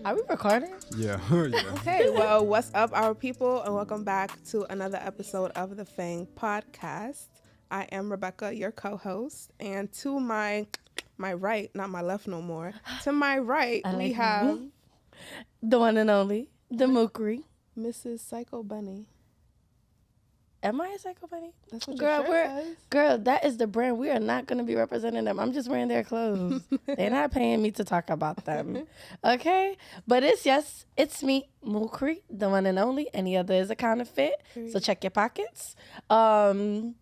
Are we recording? Yeah. Yeah. Okay, well, what's up, our people, and welcome back to another episode of the FANG podcast. I am Rebecca, your co-host, and to my right, not my left no more, to my right, we have the one and only, the MUKRIMAT. Mrs. Psycho Bunny. Am I a Psycho Bunny? That's what your shirt says. Girl, that is the brand. We are not going to be representing them. I'm just wearing their clothes. They're not paying me to talk about them. Okay? But it's me, MUKRIMAT, the one and only. Any other is a counterfeit. So check your pockets. And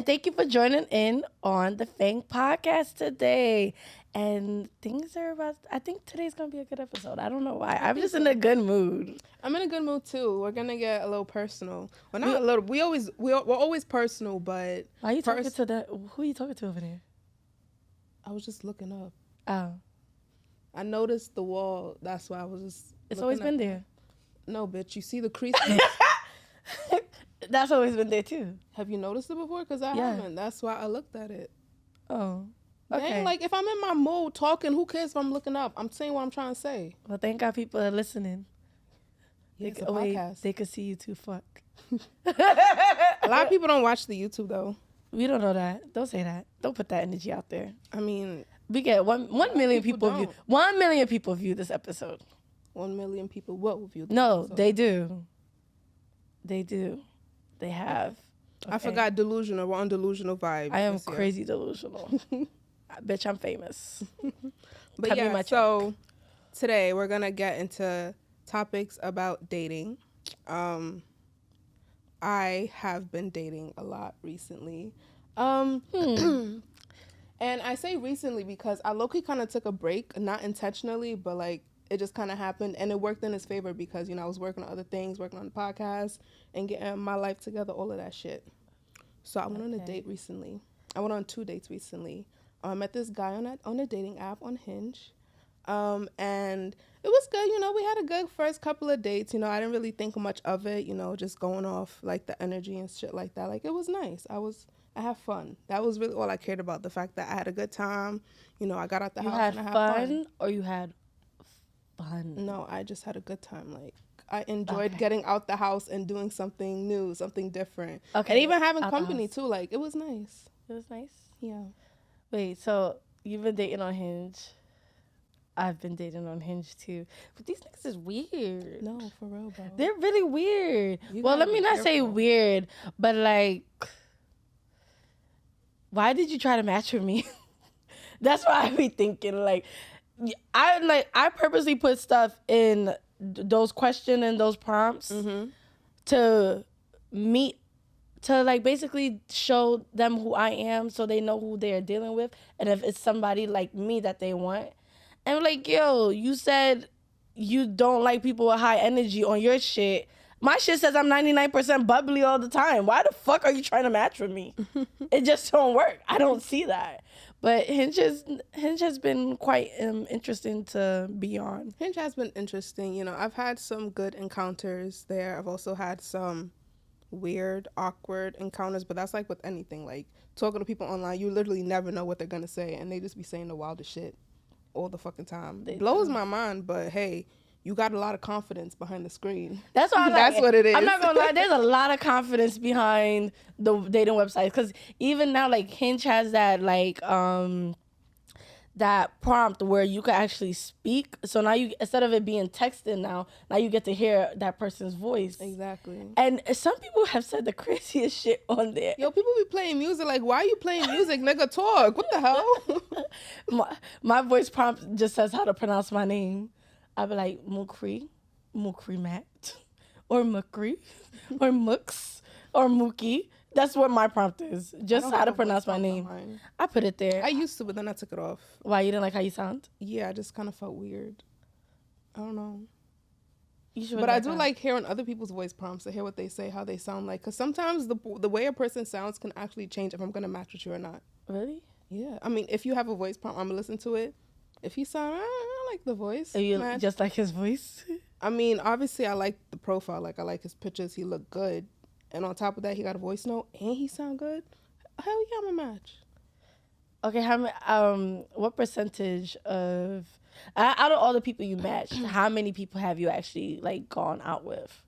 thank you for joining in on the FANG podcast today. And things are I think today's going to be a good episode. I don't know why. I'm just in a good mood. I'm in a good mood too. We're going to get a little personal. Well, not a little. We're always personal, but... Why are you talking to that? Who are you talking to over there? I was just looking up. Oh. I noticed the wall. That's why I was just... It's always been there. No, bitch. You see the creases? That's always been there too. Have you noticed it before? Because I haven't. That's why I looked at it. Oh. Okay. Dang, like if I'm in my mood talking, who cares if I'm looking up? I'm saying what I'm trying to say. Well, thank God people are listening. Yeah, it's a podcast. They could see you too. Fuck. A lot of people don't watch the YouTube though. We don't know that. Don't say that. Don't put that energy out there. I mean, we get 1 million people view. 1 million people view this episode. 1 million people what will view this episode? They do. They do. They have. Okay. I forgot delusional. We're on delusional vibes. I am crazy delusional. Bitch, I'm famous. But yeah, so today we're going to get into topics about dating. I have been dating a lot recently. And I say recently because I low-key kind of took a break, not intentionally, but like it just kind of happened, and it worked in his favor because, you know, I was working on other things, working on the podcast and getting my life together, all of that shit. So I went on a date recently. I went on 2 dates recently. I met this guy on a dating app on Hinge. And it was good, you know, we had a good first couple of dates. You know, I didn't really think much of it, you know, just going off like the energy and shit like that. Like it was nice. I had fun. That was really all I cared about. The fact that I had a good time. You know, I got out the house and I had fun. Or you had fun? No, I just had a good time. Like I enjoyed getting out the house and doing something new, something different. Okay. And even having company too. Like it was nice. It was nice? Yeah. Wait, so you've been dating on Hinge. I've been dating on Hinge too. But these niggas is weird. No, for real, bro. They're really weird. Well, let me not say weird, but like, why did you try to match with me? That's what I be thinking. Like, I purposely put stuff in those questions and those prompts to meet, to like basically show them who I am so they know who they're dealing with, and if it's somebody like me that they want. And like, yo, you said you don't like people with high energy on your shit. My shit says I'm 99% bubbly all the time. Why the fuck are you trying to match with me? It just don't work. I don't see that. But Hinge has been quite interesting to be on. Hinge has been interesting. You know, I've had some good encounters there. I've also had some weird, awkward encounters, but that's like with anything. Like talking to people online, you literally never know what they're gonna say, and they just be saying the wildest shit all the fucking time. It blows my mind, but hey, you got a lot of confidence behind the screen. That's why that's what it is. I'm not gonna lie, there's a lot of confidence behind the dating websites, because even now, like Hinge has that like that prompt where you can actually speak. So now you, instead of it being texted, now you get to hear that person's voice. Exactly. And some people have said the craziest shit on there. Yo, people be playing music. Like, why are you playing music, nigga? Talk. What the hell? my voice prompt just says how to pronounce my name. I be like MUKRIMAT, or MUKRI, or Mooks, or Mookie. That's what my prompt is. Just how to pronounce my name. I put it there. I used to, but then I took it off. Why? You didn't like how you sound? Yeah, I just kind of felt weird. I don't know. But I do like hearing other people's voice prompts to hear what they say, how they sound like. Because sometimes the way a person sounds can actually change if I'm going to match with you or not. Really? Yeah. I mean, if you have a voice prompt, I'm going to listen to it. If he sound, I like the voice. Are you just like his voice? I mean, obviously, I like the profile. Like, I like his pictures. He looked good. And on top of that, he got a voice note and he sound good. Hell yeah, I'm a match. Okay, what percentage of Out of all the people you matched, how many people have you actually like gone out with?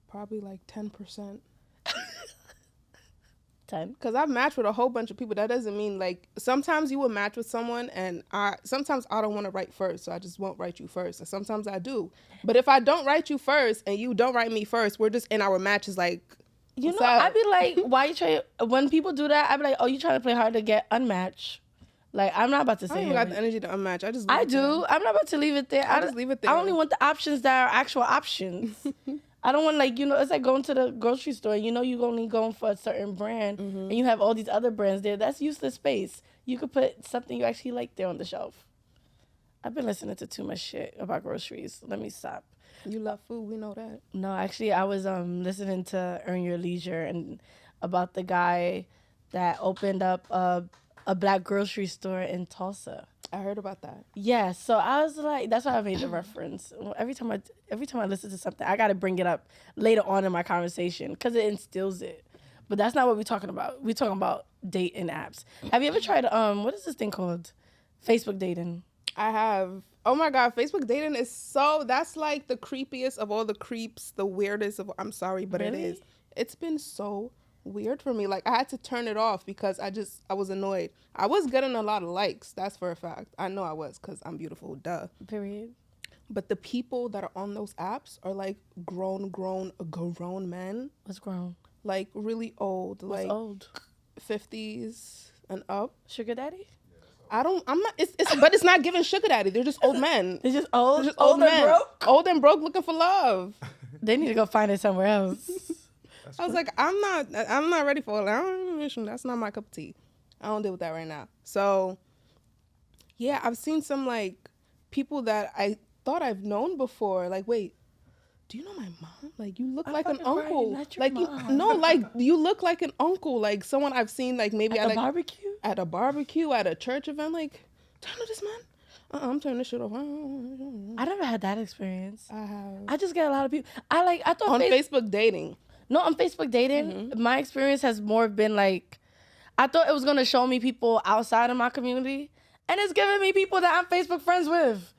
Probably like 10%. 10. Because I've matched with a whole bunch of people. That doesn't mean like sometimes you will match with someone and sometimes I don't want to write first, so I just won't write you first. And sometimes I do. But if I don't write you first and you don't write me first, we're just in our matches like, You know, I'd be like, why you try? When people do that, I'd be like, oh, you trying to play hard to get unmatched? Like, I'm not about to say. I don't even got the energy to unmatch. I do. I'm not about to leave it there. I just leave it there. I only want the options that are actual options. I don't want like, you know, it's like going to the grocery store. You know, you're only going for a certain brand, and you have all these other brands there. That's useless space. You could put something you actually like there on the shelf. I've been listening to too much shit about groceries. Let me stop. You love food, we know that. No, actually, I was listening to Earn Your Leisure and about the guy that opened up a black grocery store in Tulsa. I heard about that. Yeah, so I was like, that's why I made the reference. Every time I listen to something, I got to bring it up later on in my conversation because it instills it. But that's not what we're talking about. We're talking about dating apps. Have you ever tried what is this thing called? Facebook dating. I have. Oh my God, Facebook dating is that's like the creepiest of all the creeps, the weirdest of, I'm sorry, but Really? it is. It's been so weird for me. Like I had to turn it off because I was annoyed. I was getting a lot of likes. That's for a fact. I know I was because I'm beautiful. Duh. Period. But the people that are on those apps are like grown men. What's grown? Like really old. What's like old? 50s and up. Sugar daddy? I'm not, but it's not giving sugar daddy. They're just old men. They're just old? They're just old and men. broke? Old and broke looking for love. They need to go find it somewhere else. I was like, I'm not ready for it. That's not my cup of tea. I don't deal with that right now. So, yeah, I've seen some like people that I thought I've known before. Like, wait, do you know my mom? Like, you look like an uncle. Like, you look like an uncle. Like someone I've seen like maybe at a barbecue. At a barbecue, at a church event. Like, do you know this man? I'm turning this shit off. I never had that experience. I have. I just get a lot of people. I thought on Facebook dating. No, on Facebook dating, my experience has more been like, I thought it was going to show me people outside of my community, and it's giving me people that I'm Facebook friends with.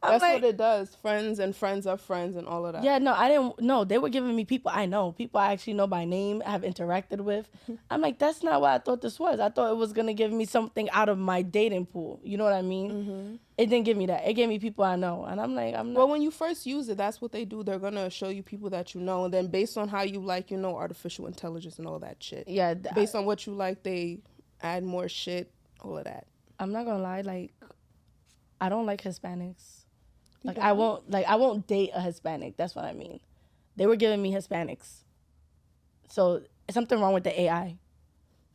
That's like, what it does. Friends and friends of friends and all of that. Yeah, no, I didn't. No, they were giving me people I know. People I actually know by name, have interacted with. I'm like, that's not what I thought this was. I thought it was going to give me something out of my dating pool. You know what I mean? It didn't give me that. It gave me people I know. And I'm like, I'm not. Well, when you first use it, that's what they do. They're going to show you people that you know. And then based on how you like, you know, artificial intelligence and all that shit. Yeah. Based on what you like, they add more shit, all of that. I'm not going to lie. Like, I don't like Hispanics. Like I won't date a Hispanic. That's what I mean. They were giving me Hispanics. So something wrong with the AI.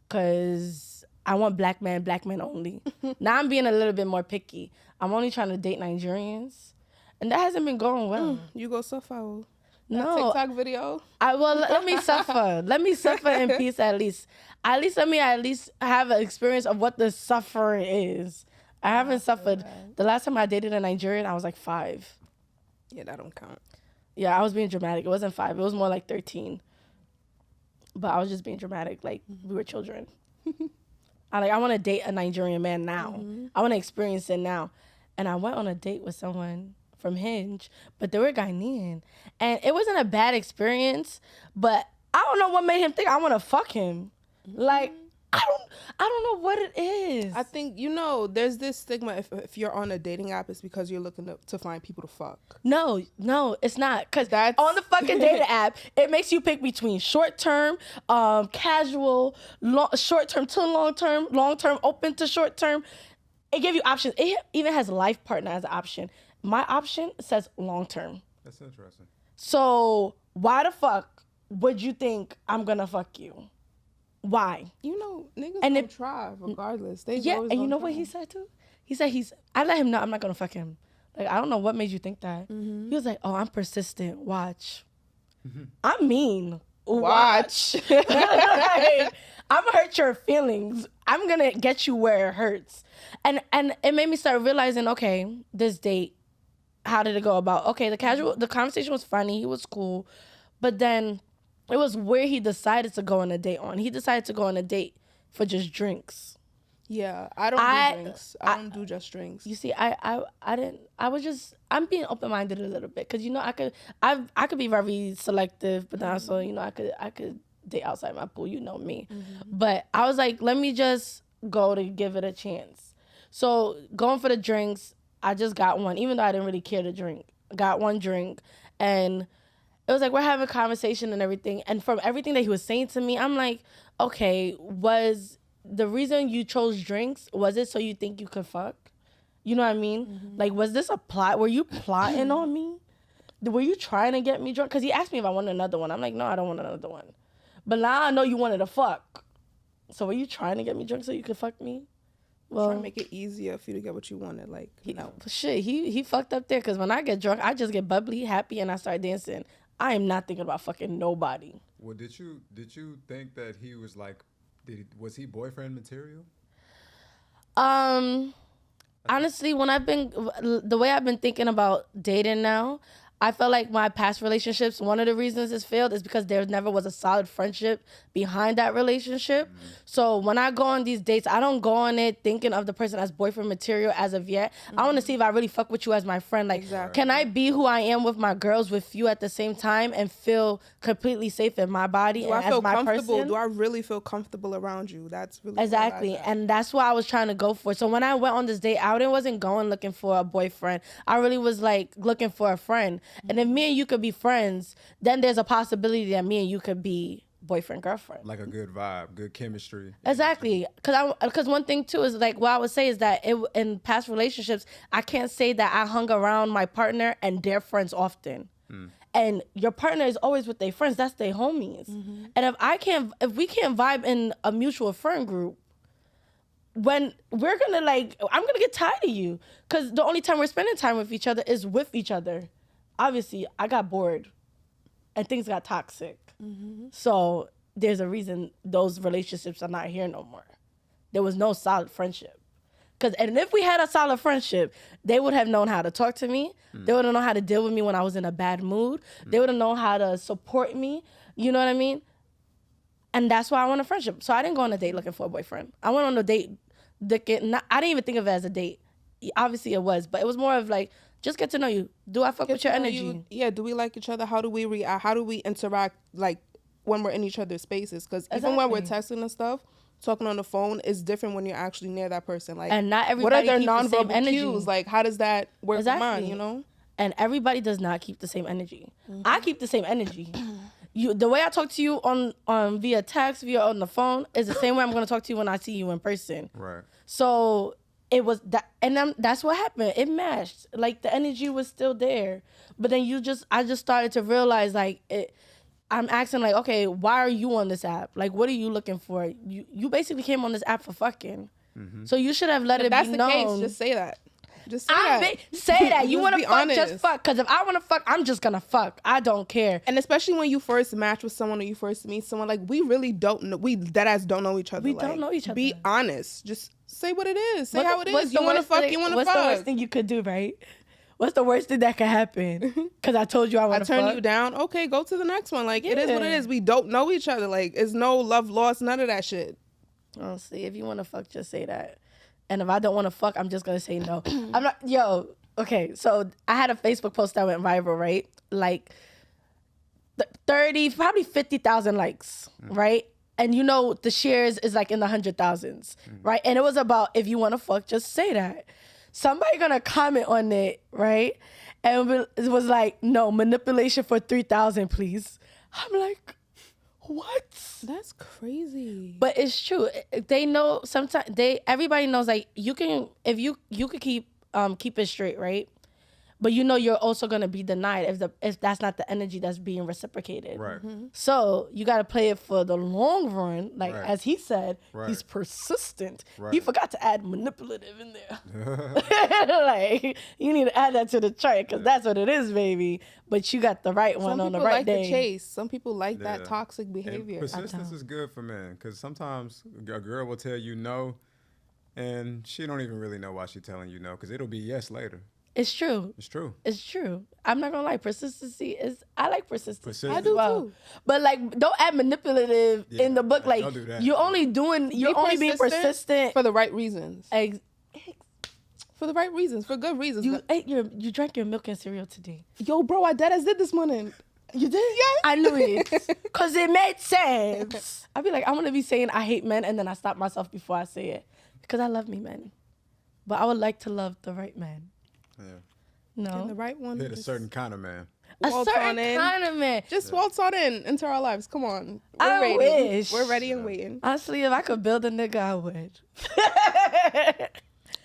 Cause I want black men only. Now I'm being a little bit more picky. I'm only trying to date Nigerians. And that hasn't been going well. You go suffer. No. TikTok video. Let me suffer. Let me suffer in peace at least. Let me have an experience of what the suffering is. I haven't suffered. The last time I dated a Nigerian, I was like 5. Yeah, that don't count. Yeah, I was being dramatic. It wasn't 5. It was more like 13. But I was just being dramatic. Like, we were children. I want to date a Nigerian man now. I want to experience it now. And I went on a date with someone from Hinge, but they were Ghanaian. And it wasn't a bad experience, but I don't know what made him think I want to fuck him. Like, I don't know what it is. I think, there's this stigma if you're on a dating app, it's because you're looking to find people to fuck. No, it's not. Because on the fucking dating app, it makes you pick between short-term, casual, short-term to long-term open to short-term. It gives you options. It even has life partner as an option. My option says long-term. That's interesting. So why the fuck would you think I'm going to fuck you? Why? Niggas don't try regardless. They and you know what he said too? He said I let him know I'm not gonna fuck him. Like, I don't know what made you think that. He was like, oh, I'm persistent. Watch. I'm mean. Watch. Like, I'm gonna hurt your feelings. I'm gonna get you where it hurts. And it made me start realizing, okay, this date, how did it go about? Okay, the conversation was funny. He was cool. But then it was where he decided to go on a date on. He decided to go on a date for just drinks. Yeah, I don't do drinks. I don't do just drinks. You see, I didn't. I'm being open minded a little bit because I could be very selective, but then also I could date outside my pool. You know me, but I was like, let me just go to give it a chance. So going for the drinks, I just got one, even though I didn't really care to drink. Got one drink, and it was like we're having a conversation and everything. And from everything that he was saying to me, I'm like, okay, was the reason you chose drinks, was it so you think you could fuck? You know what I mean? Like, was this a plot? Were you plotting on me? Were you trying to get me drunk? Because he asked me if I wanted another one. I'm like, no, I don't want another one. But now I know you wanted to fuck. So were you trying to get me drunk so you could fuck me? Well, trying to make it easier for you to get what you wanted. Like, no. Shit, he fucked up there because when I get drunk, I just get bubbly, happy, and I start dancing. I am not thinking about fucking nobody. Well, did you think that he was like, was he boyfriend material? Honestly, the way I've been thinking about dating now, I felt like my past relationships, one of the reasons it's failed is because there never was a solid friendship behind that relationship. Mm-hmm. So when I go on these dates, I don't go on it thinking of the person as boyfriend material as of yet. Mm-hmm. I want to see if I really fuck with you as my friend. Like, Can I be who I am with my girls with you at the same time and feel completely safe in my body and as my person? Do I really feel comfortable around you? That's really exactly. And that's what I was trying to go for. So when I went on this date, I wasn't going looking for a boyfriend. I really was like looking for a friend. And if me and you could be friends, then there's a possibility that me and you could be boyfriend, girlfriend. Like a good vibe, good chemistry. Exactly. Because one thing too is like what I would say is that in past relationships, I can't say that I hung around my partner and their friends often. And your partner is always with their friends. That's their homies. Mm-hmm. And if we can't vibe in a mutual friend group, when we're gonna I'm gonna get tired of you. Because the only time we're spending time with each other is with each other. Obviously, I got bored and things got toxic. Mm-hmm. So there's a reason those relationships are not here no more. There was no solid friendship. And if we had a solid friendship, they would have known how to talk to me. They would have known how to deal with me when I was in a bad mood. They would have known how to support me. You know what I mean? And that's why I want a friendship. So I didn't go on a date looking for a boyfriend. I went on a date. I didn't even think of it as a date. Obviously it was, but it was more of like, just get to know you. Do I fuck with your energy? Do we like each other? How do we react? How do we interact like when we're in each other's spaces? Because even when we're texting and stuff, talking on the phone is different when you're actually near that person. Like, and not everybody what are their nonverbal cues? Like, how does that work for mine, you know? And everybody does not keep the same energy. Mm-hmm. I keep the same energy. The way I talk to you on via text, via on the phone, is the same way I'm going to talk to you when I see you in person. Right. So it was that, and that's what happened. It matched. Like, the energy was still there. But then I just started to realize, like, I'm asking, like, okay, why are you on this app? Like, what are you looking for? You basically came on this app for fucking. Mm-hmm. So you should have let it be known. That's the case. Just say that. Just say that. Say that. You want to fuck, honest. Just fuck. Because if I want to fuck, I'm just going to fuck. I don't care. And especially when you first match with someone or you first meet someone, like, we really don't know. We deadass don't know each other. We don't know each other. Be honest. Just say what it is. Say how it is. You want to fuck, you want to fuck. What's the worst thing you could do, right? What's the worst thing that could happen? Because I told you I want to fuck. I turn you down. Okay, go to the next one. Like, it is what it is. We don't know each other. Like, it's no love lost, none of that shit. Honestly, if you want to fuck, just say that. And if I don't want to fuck, I'm just going to say no. I'm not, okay, so I had a Facebook post that went viral, right? Like 30, probably 50,000 likes, right? And the shares is like in the 100,000s, right? And it was about, if you want to fuck, just say that. Somebody going to comment on it, right? And it was like, no, manipulation for 3,000, please. I'm like, what? That's crazy. But it's true. They know sometimes everybody knows, like, you can, if you could keep it straight, right? But you're also gonna be denied if that's not the energy that's being reciprocated. Right. Mm-hmm. So you gotta play it for the long run. Like, as he said, he's persistent. Right. He forgot to add manipulative in there. Like, you need to add that to the chart because that's what it is, baby. But you got the right one on the right day. Some people like the chase. Some people like that toxic behavior. And persistence is good for men because sometimes a girl will tell you no, and she don't even really know why she's telling you no because it'll be yes later. It's true. It's true. It's true. I'm not gonna lie. Persistency is. I like persistence. Persistence. I do too. But like, don't add manipulative in the book. Like, don't do that. you're only doing. You're only being persistent for the right reasons. For the right reasons, for good reasons. You drank your milk and cereal today. Yo, bro, I deadass did this morning. You did? Yeah. I knew it. Cause it made sense. I'd be like, I'm gonna be saying I hate men, and then I stop myself before I say it. Because I love me men. But I would like to love the right man. Yeah. No. And the right one. Hit a certain kind of man. A certain kind of man. Just waltz on in into our lives. Come on. I wish. We're ready and waiting. Honestly, if I could build a nigga, I would.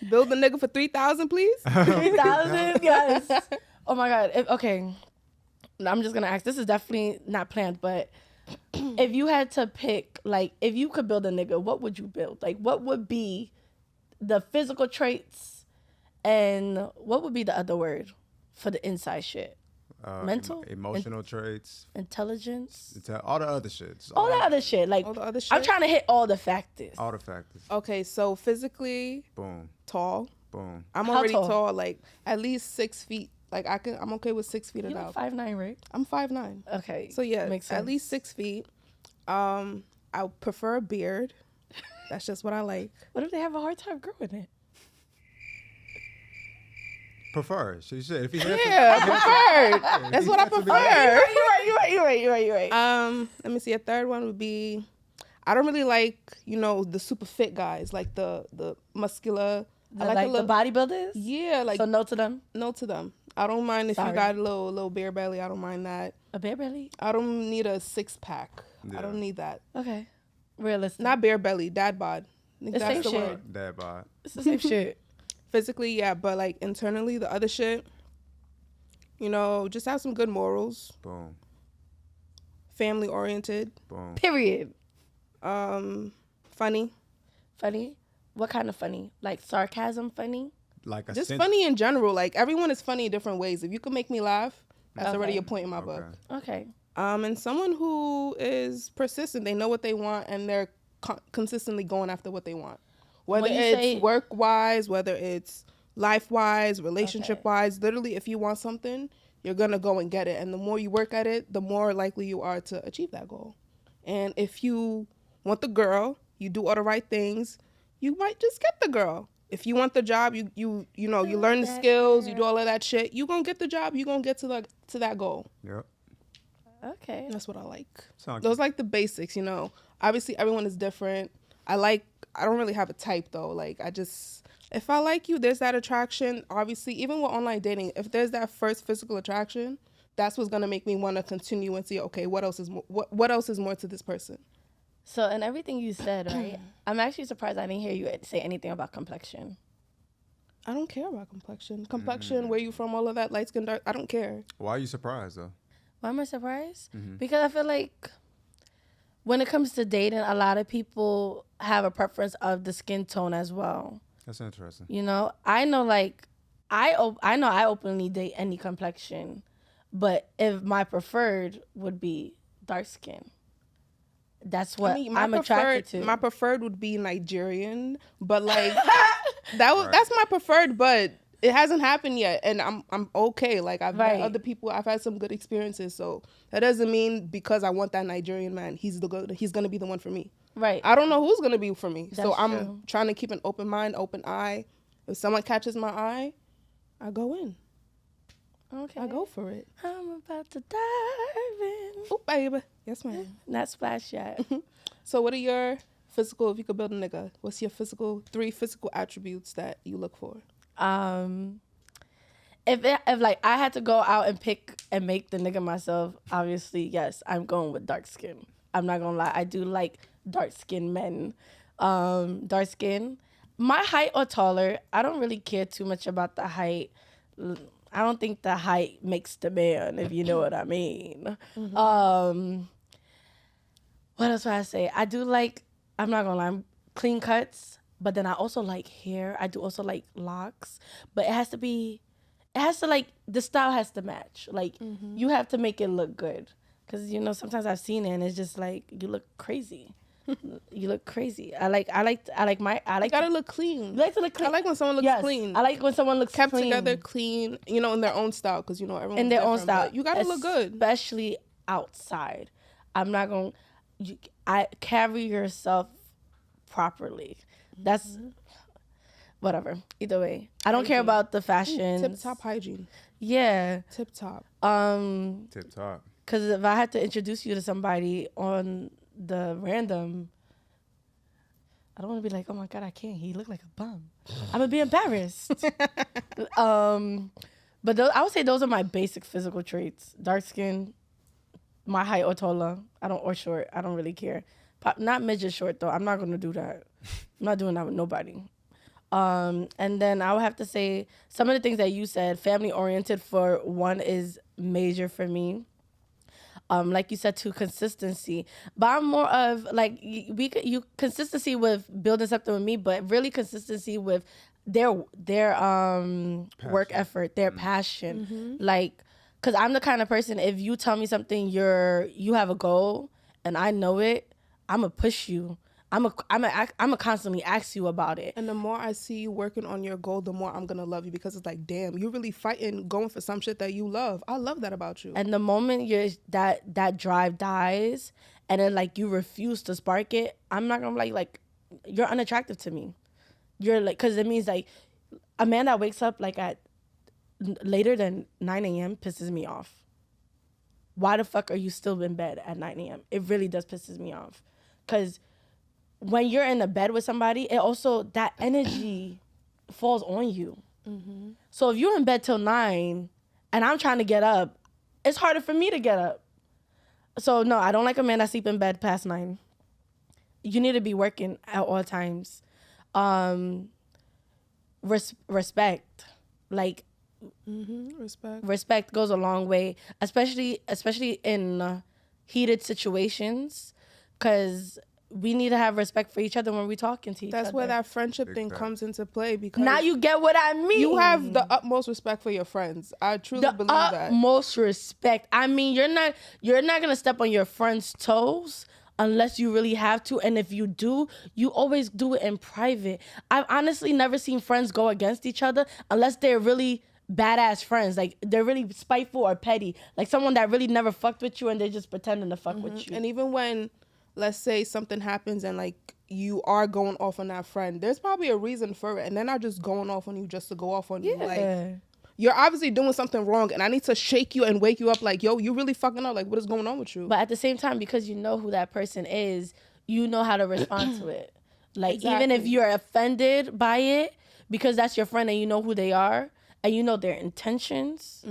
Build a nigga for 3,000, please. 3,000? Yes. Oh my God. Okay. I'm just gonna ask. This is definitely not planned, but if you had to pick, like, if you could build a nigga, what would you build? Like, what would be the physical traits, and what would be the other word for the inside shit? Mental, emotional traits, intelligence, all the other shit. All the other shit. Like, all the other shit? I'm trying to hit all the factors. All the factors. Okay, so physically, boom, tall. Boom. I'm already tall, like at least 6 feet. Like I'm okay with 6 feet You're about. 5'9", right? I'm 5'9". Okay. So yeah, makes sense. At least 6 feet. I prefer a beard. That's just what I like. What if they have a hard time growing it? Prefer. She said if he had preferred. That's what I prefer. You're right. Let me see. A third one would be, I don't really like, the super fit guys, like the muscular. I like the bodybuilders. Yeah, like. So no to them. No to them. I don't mind if you got a little bare belly. I don't mind that. A bare belly? I don't need a 6-pack. Yeah. I don't need that. Okay. Realistic. Not bare belly. Dad bod. It's the same shit. Word. Dad bod. It's the same shit. Physically, yeah, but like internally, the other shit, just have some good morals. Boom. Family oriented. Boom. Period. Funny. Funny? What kind of funny? Like sarcasm funny? Like just funny in general. Like everyone is funny in different ways. If you can make me laugh, that's already a point in my book. Okay. And someone who is persistent. They know what they want and they're consistently going after what they want. Whether it's work-wise, whether it's life-wise, relationship-wise, literally, if you want something, you're going to go and get it. And the more you work at it, the more likely you are to achieve that goal. And if you want the girl, you do all the right things, you might just get the girl. If you want the job, you learn the skills, you do all of that shit, you're going to get the job, you're going to get to that goal. Yep. Okay. That's what I like. Those like the basics, Obviously, everyone is different. I don't really have a type though. Like if I like you, there's that attraction. Obviously, even with online dating, if there's that first physical attraction, that's what's gonna make me want to continue and see, okay, what else is more to this person. So in everything you said, right? I'm actually surprised I didn't hear you say anything about complexion. I don't care about complexion. Where you from, all of that, light skin, dark. I don't care. Why are you surprised though? Why am I surprised? Because I feel like when it comes to dating, a lot of people have a preference of the skin tone as well. That's interesting. I know, like, I openly date any complexion, but if my preferred would be dark skin, that's what I'm attracted to. My preferred would be Nigerian, but like that's my preferred, but it hasn't happened yet, and I'm okay. Like I've met other people, I've had some good experiences, so that doesn't mean because I want that Nigerian man, he's gonna be the one for me. Right. I don't know who's gonna be for me, so I'm true. trying to keep an open mind, open eye. If someone catches my eye, I go in. Okay. I go for it. I'm about to dive in. Oh, baby. Yes, ma'am. Not splash yet. So what are your physical, if you could build a nigga, what's your 3 physical attributes that you look for? If like I had to go out and pick and make the nigga myself, obviously, yes, I'm going with dark skin. I'm not gonna lie. I do like dark skinned men. Dark skin. My height or taller, I don't really care too much about the height. I don't think the height makes the man, if you know what I mean. What else would I say? I do like, I'm not gonna lie, clean cuts, but then I also like hair. I do also like locks, but it has to like, the style has to match. Like, you have to make it look good. Because, sometimes I've seen it and it's just like, you look crazy. You look crazy. I like gotta look clean. You like to look clean. I like when someone looks clean. I like when someone looks kept clean. together, clean, you know, in their own style, because you know everyone's in their own different, style. but you gotta look good, especially outside. I'm not gonna. I carry yourself properly. That's whatever. Either way, I don't care about the fashion. Tip top hygiene. Yeah. Tip top. Tip top. Because if I had to introduce you to somebody on the random, I don't want to be like, oh my God, I can't. He looked like a bum. I'm gonna be embarrassed. But I would say those are my basic physical traits: dark skin, my height or taller. Or short. I don't really care. Not midget short though. I'm not gonna do that. I'm not doing that with nobody. And then I would have to say some of the things that you said. Family oriented for one is major for me. Like you said, to consistency, but I'm more of like you consistency with building something with me, but really consistency with their work effort, their passion, like. Cause I'm the kind of person, if you tell me something, you have a goal and I know it, I'ma push you. I'ma constantly ask you about it. And the more I see you working on your goal, the more I'm gonna love you, because it's like, damn, you're really fighting, going for some shit that you love. I love that about you. And the moment that drive dies and then like you refuse to spark it, I'm not gonna like you're unattractive to me. You're like, cause it means like a man that wakes up like at later than 9 a.m. pisses me off. Why the fuck are you still in bed at 9 a.m.? It really does pisses me off. Because when you're in a bed with somebody, it also, that energy falls on you. Mm-hmm. So if you're in bed till 9 and I'm trying to get up, it's harder for me to get up. So no, I don't like a man that sleep in bed past 9. You need to be working at all times. Respect. Like, respect goes a long way, especially in heated situations, because we need to have respect for each other when we're talking to each other. That's where that friendship thing comes into play, because now you get what I mean. You have the utmost respect for your friends. I truly believe that. The utmost respect. I mean, you're not gonna step on your friend's toes unless you really have to, and if you do, you always do it in private. I've honestly never seen friends go against each other unless they're really badass friends, like they're really spiteful or petty, like someone that really never fucked with you and they're just pretending to fuck with you. And even when, let's say, something happens and like you are going off on that friend, there's probably a reason for it, and they're not just going off on you just to go off on you. Like, you're obviously doing something wrong, and I need to shake you and wake you up like, yo, you really fucking up, like what is going on with you? But at the same time, because you know who that person is, you know how to respond to it. Like, even if you're offended by it, because that's your friend and you know who they are and you know their intentions,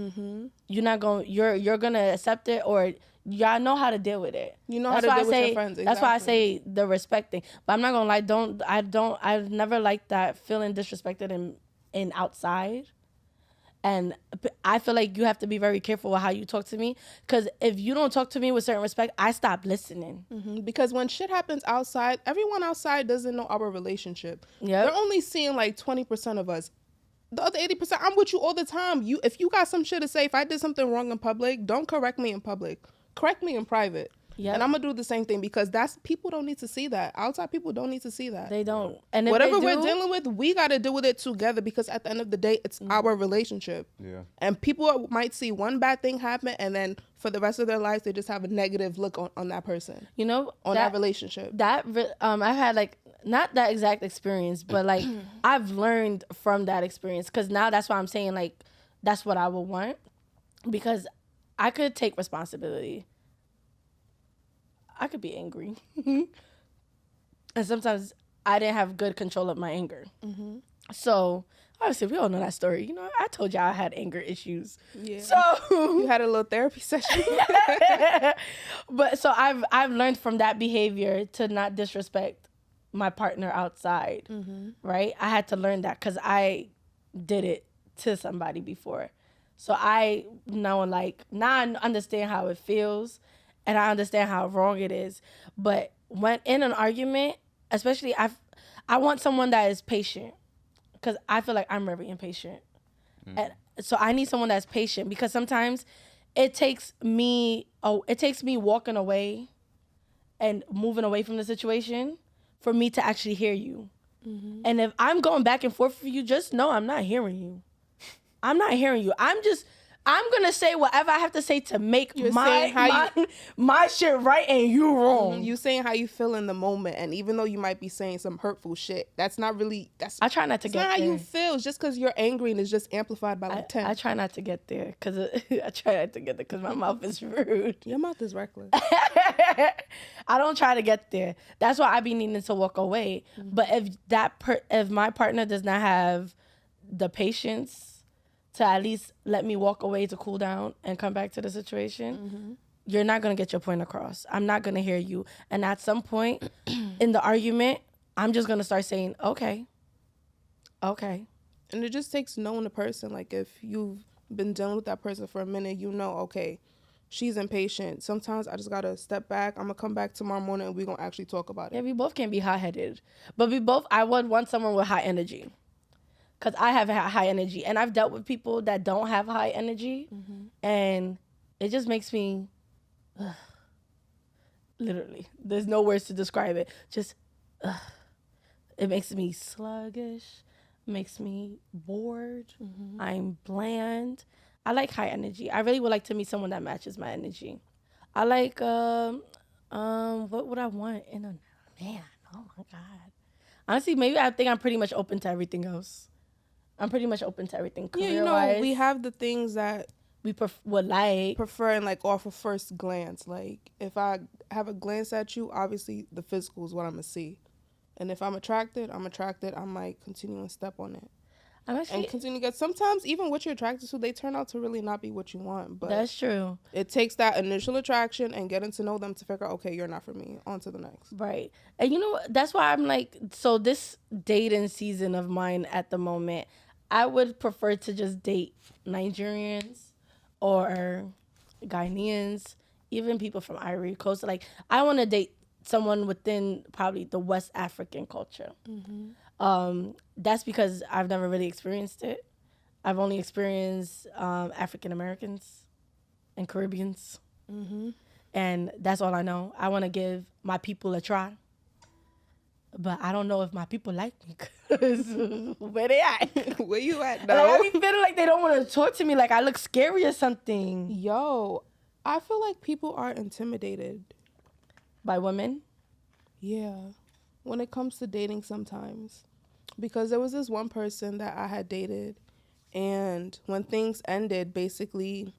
you're gonna accept it, or y'all know how to deal with it. You know how to deal with your friends. Exactly. That's why I say the respect thing. But I'm not gonna lie, I've never liked that feeling disrespected in outside. And I feel like you have to be very careful with how you talk to me, because if you don't talk to me with certain respect, I stop listening. Because when shit happens outside, everyone outside doesn't know our relationship. They're only seeing like 20% of us. The other 80%, I'm with you all the time. If you got some shit to say, if I did something wrong in public, don't correct me in public. Correct me in private. And I'm gonna do the same thing, because people don't need to see that. Outside people don't need to see that. They don't. And whatever we're dealing with, we gotta deal with it together, because at the end of the day, it's our relationship. Yeah. And people might see one bad thing happen, and then for the rest of their lives, they just have a negative look on that person. You know, on that relationship. I've had like, not that exact experience, but like I've learned from that experience, because now that's why I'm saying like that's what I would want, because I could take responsibility. I could be angry. And sometimes I didn't have good control of my anger. So obviously we all know that story. You know, I told y'all I had anger issues. Yeah. So you had a little therapy session. But so I've learned from that behavior to not disrespect my partner outside. Right? I had to learn that, because I did it to somebody before. So I know, like, now I understand how it feels. And I understand how wrong it is. But when in an argument, especially, I want someone that is patient, because I feel like I'm very impatient. And so I need someone that's patient, because sometimes it takes me walking away and moving away from the situation for me to actually hear you. And if I'm going back and forth with you, just know I'm not hearing you. I'm not hearing you. I'm gonna say whatever I have to say to make my shit right and you wrong. You saying how you feel in the moment, and even though you might be saying some hurtful shit, that's not really. I try not to get there. That's not how you feel. It's just because you're angry and it's just amplified by like 10. I try not to get there because my mouth is rude. Your mouth is reckless. I don't try to get there. That's why I be needing to walk away. But if my partner does not have the patience to at least let me walk away to cool down and come back to the situation, you're not going to get your point across. I'm not going to hear you. And at some point in the argument, I'm just going to start saying, okay. And it just takes knowing the person. Like, if you've been dealing with that person for a minute, you know, okay, she's impatient. Sometimes I just got to step back. I'm going to come back tomorrow morning and we're going to actually talk about it. Yeah, we both can be hot-headed. But I would want someone with high energy. Because I have high energy. And I've dealt with people that don't have high energy. And it just makes me... literally. There's no words to describe it. Just... it makes me sluggish. Makes me bored. I'm bland. I like high energy. I really would like to meet someone that matches my energy. I like... what would I want in a man? Oh, my God. Honestly, maybe I think I'm pretty much open to everything else. I'm pretty much open to everything career-wise. We have the things that we would like. Prefer and like off of first glance. Like, if I have a glance at you, obviously the physical is what I'm going to see. And if I'm attracted, I might continue and step on it. And continue to get... Sometimes, even what you're attracted to, they turn out to really not be what you want. But that's true. It takes that initial attraction and getting to know them to figure out, okay, you're not for me. On to the next. Right. And you know what? That's why I'm like... So this dating season of mine at the moment... I would prefer to just date Nigerians or Ghanaians, even people from Ivory Coast. Like, I want to date someone within probably the West African culture. That's because I've never really experienced it. I've only experienced African Americans and Caribbeans. And that's all I know. I want to give my people a try. But I don't know if my people like me. Cause where they at? Where you at, though? Like, I be feeling like they don't want to talk to me. Like I look scary or something. Yo, I feel like people are intimidated. By women? Yeah. When it comes to dating sometimes. Because there was this one person that I had dated. And when things ended, basically,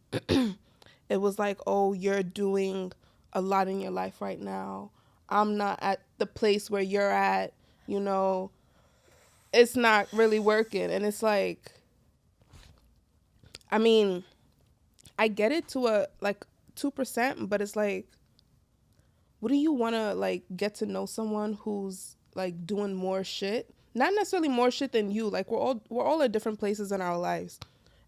it was like, oh, you're doing a lot in your life right now. I'm not at the place where you're at, you know, it's not really working. And it's like, I mean, I get it to a, like, 2%, but it's like, what do you want to, like, get to know someone who's, like, doing more shit? Not necessarily more shit than you. Like, we're all at different places in our lives.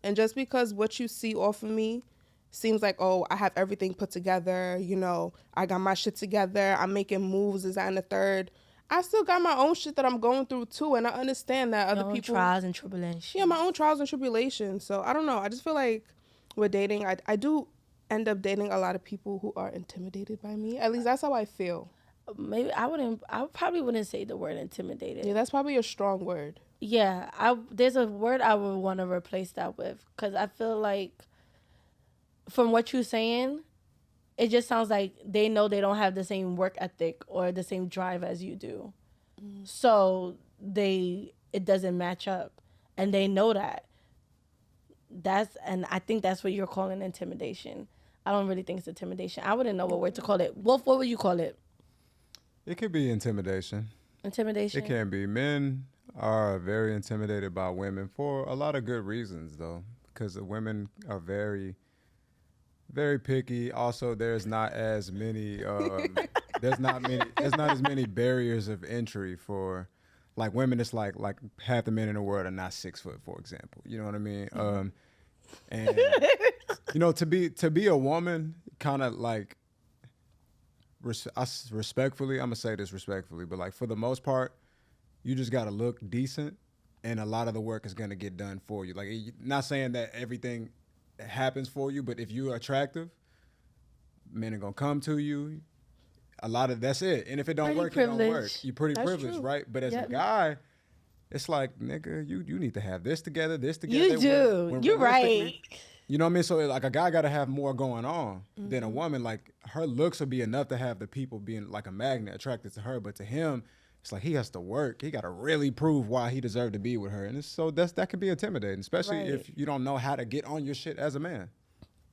And just because what you see off of me seems like, oh, I have everything put together, you know, I got my shit together, I'm making moves, is that and the third. I still got my own shit that I'm going through too, and I understand that other people... trials and tribulations. Yeah, my own trials and tribulations. So, I don't know, I just feel like with dating, I do end up dating a lot of people who are intimidated by me. At least that's how I feel. Maybe I probably wouldn't say the word intimidated. Yeah, that's probably a strong word. Yeah, there's a word I would want to replace that with, because I feel like from what you're saying, it just sounds like they know they don't have the same work ethic or the same drive as you do. So it doesn't match up. And they know that. And I think that's what you're calling intimidation. I don't really think it's intimidation. I wouldn't know what word to call it. Wolf, what would you call it? It could be intimidation. Intimidation? It can be. Men are very intimidated by women for a lot of good reasons, though, because the women are very... very picky. Also, there's not as many there's not as many barriers of entry for like women. It's like half the men in the world are not 6 foot, for example. You know what I mean? And you know, to be a woman, kind of like respectfully, I'm gonna say this respectfully, but like for the most part, you just gotta look decent, and a lot of the work is gonna get done for you. Like, not saying that everything happens for you, but if you're attractive, men are gonna come to you. a lot of that's it. And if it don't Pretty work, it don't work. privileged. You're pretty That's privileged, true. right? But as a Yep. guy, it's like, nigga, you need to have this together. You do. when You're realistically- right. You know what I mean? So like a guy got to have more going on than Mm-hmm. a woman. Like her looks will be enough to have the people being like a magnet attracted to her. But to him, it's like he has to work. He got to really prove why he deserved to be with her. And that can be intimidating, especially Right. if you don't know how to get on your shit as a man.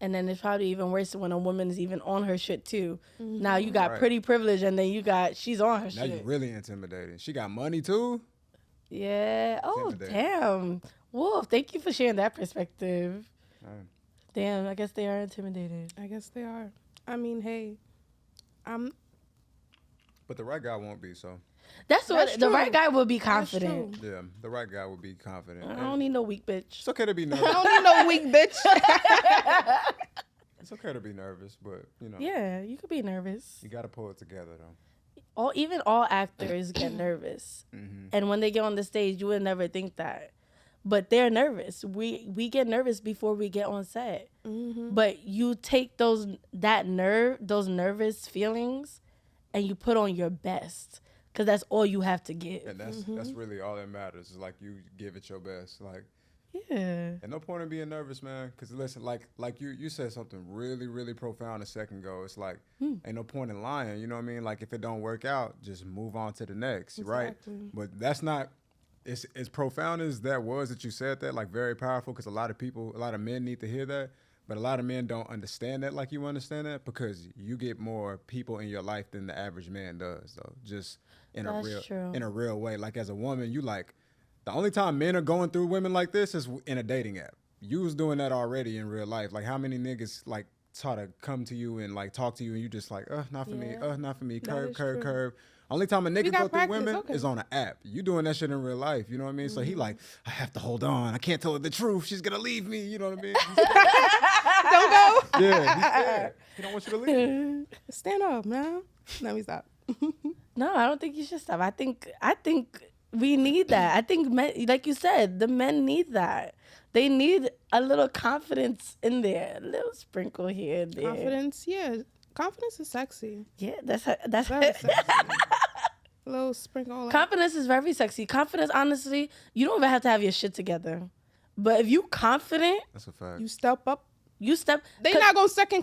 And then it's probably even worse when a woman is even on her shit too. Now you got Right. pretty privilege, and then she's on her Now shit. you're really intimidating. She got money too. Yeah. Oh, Intimidating. damn. Wolf, thank you for sharing that perspective. Right. Damn, I guess they are intimidated. I guess they are. I mean, hey, But the right guy won't be, so. That's what That's the true. right guy will be That's confident. true. Yeah, the right guy will be confident. I don't need no weak bitch. It's okay to be I nervous. don't need no weak bitch. It's okay to be nervous, but, you know, Yeah, you could be nervous. you got to pull it together, though. All actors get nervous, and when they get on the stage, you would never think that, but they're nervous. We get nervous before we get on set, but you take those nervous feelings, and you put on your best, because that's all you have to give. And that's really all that matters. Is like you give it your best. Like, Yeah, and no point in being nervous, man. Because listen, like you said something really, really profound a second ago. It's like ain't no point in lying. You know what I mean? Like if it don't work out, just move on to the next, right? Exactly. But that's not. It's as profound as that was that you said that. Like very powerful. Because a lot of men need to hear that. But a lot of men don't understand that like you understand that, because you get more people in your life than the average man does, though. Just in That's true. in a real way. Like as a woman, you like the only time men are going through women like this is in a dating app. You was doing that already in real life. Like how many niggas like try to come to you and like talk to you and you just like, not for me, not for me, curve, is curve, true. curve. Only time a nigga got go through practice, women okay. is on an app. You doing that shit in real life, you know what I mean? So he like, I have to hold on. I can't tell her the truth. She's gonna leave me, you know what I mean? Don't go. Yeah, he's scared. He don't want you to leave. Stand up, man. Let me stop. no, I don't think you should stop. I think we need that. I think men, like you said, the men need that. They need a little confidence in there, a little sprinkle here and there. Confidence, yeah. Confidence is sexy. Yeah, that's Very sexy. A little sprinkle. Confidence is very sexy. Confidence, honestly, you don't even have to have your shit together. But if you confident, That's a fact. You step up. you step. They're not gonna second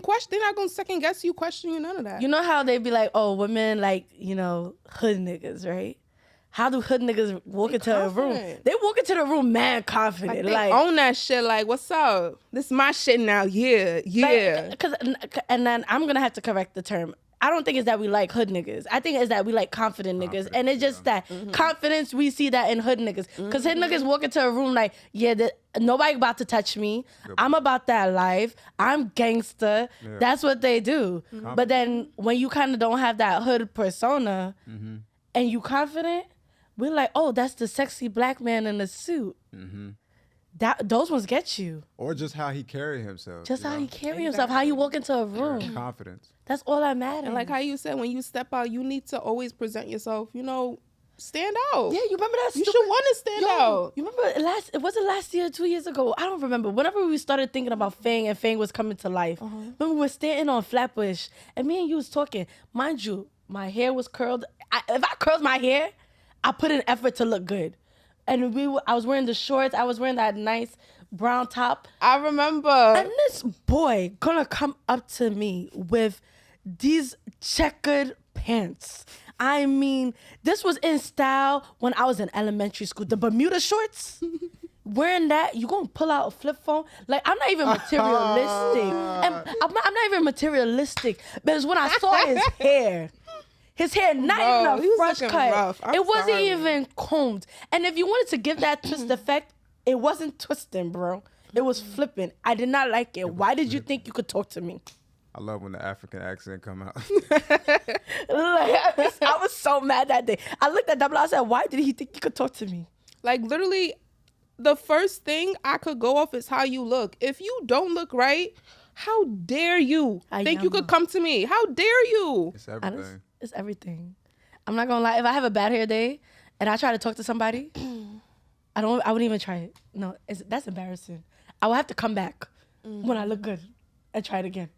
guess you, question you, none of that. You know how they be like, oh, women like, hood niggas, right? How do hood niggas walk into a room? confident. They walk into the room mad confident. They own that shit. Like, what's up? This is my shit now. Yeah, yeah. And then I'm gonna have to correct the term. I don't think it's that we like hood niggas. I think it's that we like confident niggas. And it's just that confidence, we see that in hood niggas. Because hood niggas walk into a room like, nobody about to touch me. I'm about that life. I'm gangster. Yeah. That's what they do. But then when you kind of don't have that hood persona and you confident, we're like, oh, that's the sexy black man in a suit. Those ones get you. Or just how he carry himself. Just you how know? he carry himself, how you walk into a room. Confidence. That's all that matters. And like how you said, when you step out, you need to always present yourself. Stand out. yeah, you remember that? You stupid- should want to stand out. You remember was it last year, 2 years ago? I don't remember. Whenever we started thinking about FANG and FANG was coming to life, remember we were standing on Flatbush and me and you was talking. Mind you, my hair was curled. If I curled my hair, I put in effort to look good. And I was wearing the shorts. I was wearing that nice brown top. I remember. And this boy gonna come up to me with these checkered pants. I mean, this was in style when I was in elementary school. The Bermuda shorts, wearing that, you gonna pull out a flip phone? Like, I'm not even materialistic. And I'm not even materialistic. Because when I saw his hair not Bro, he even a was fresh looking cut. rough. I'm It wasn't sorry. even combed. And if you wanted to give that twist effect, it wasn't twisting, bro. It was flipping. I did not like it. Why did you think you could talk to me? I love when the African accent come out. I was so mad that day. I looked at Double. I said, "Why did he think he could talk to me?" Like, literally, the first thing I could go off is how you look. If you don't look right, how dare you think you could come to me? How dare you? It's everything. It's everything. I'm not gonna lie. If I have a bad hair day and I try to talk to somebody, I wouldn't even try it. No, that's embarrassing. I will have to come back when I look good and try it again.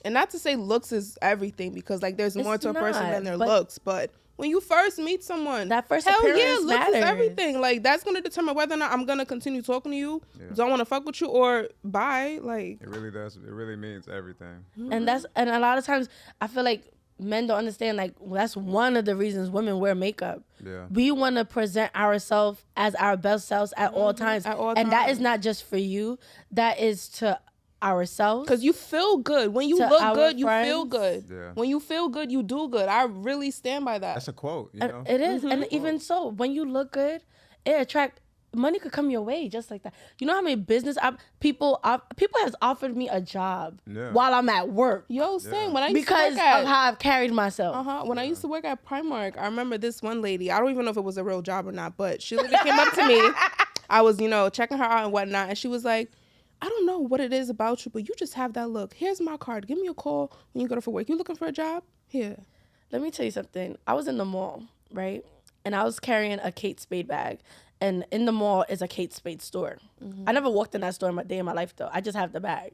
And not to say looks is everything, because like there's more It's to a person not, than their but looks, but when you first meet someone, that first hell yeah, appearance looks matters. is everything. Like that's gonna determine whether or not I'm gonna continue talking to you, don't want to fuck with you, or bye. Like It really does. It really means everything. And a lot of times I feel like men don't understand, like, that's one of the reasons women wear makeup. Yeah. We want to present ourselves as our best selves at all times. At all and that times. is not just for you. That is to ourselves. because you feel good when you To look our good, you feel friends. good. Yeah. When you feel good, you do good. I really stand by that. That's a quote, you And know? it is. And even so, when you look good, it attract money could come your way just like that. You know how many business people has offered me a job Yeah. while I'm at work Yo, same. When I used because to work at, of how I've carried myself. When I used to work at Primark, I remember this one lady. I don't even know if it was a real job or not, but she literally came up to me. I was, checking her out and whatnot, and she was like, I don't know what it is about you, but you just have that look. Here's my card. Give me a call when you go to for work. You looking for a job? Here. Let me tell you something. I was in the mall, right? And I was carrying a Kate Spade bag. And in the mall is a Kate Spade store. I never walked in that store in my day in my life though. I just have the bag.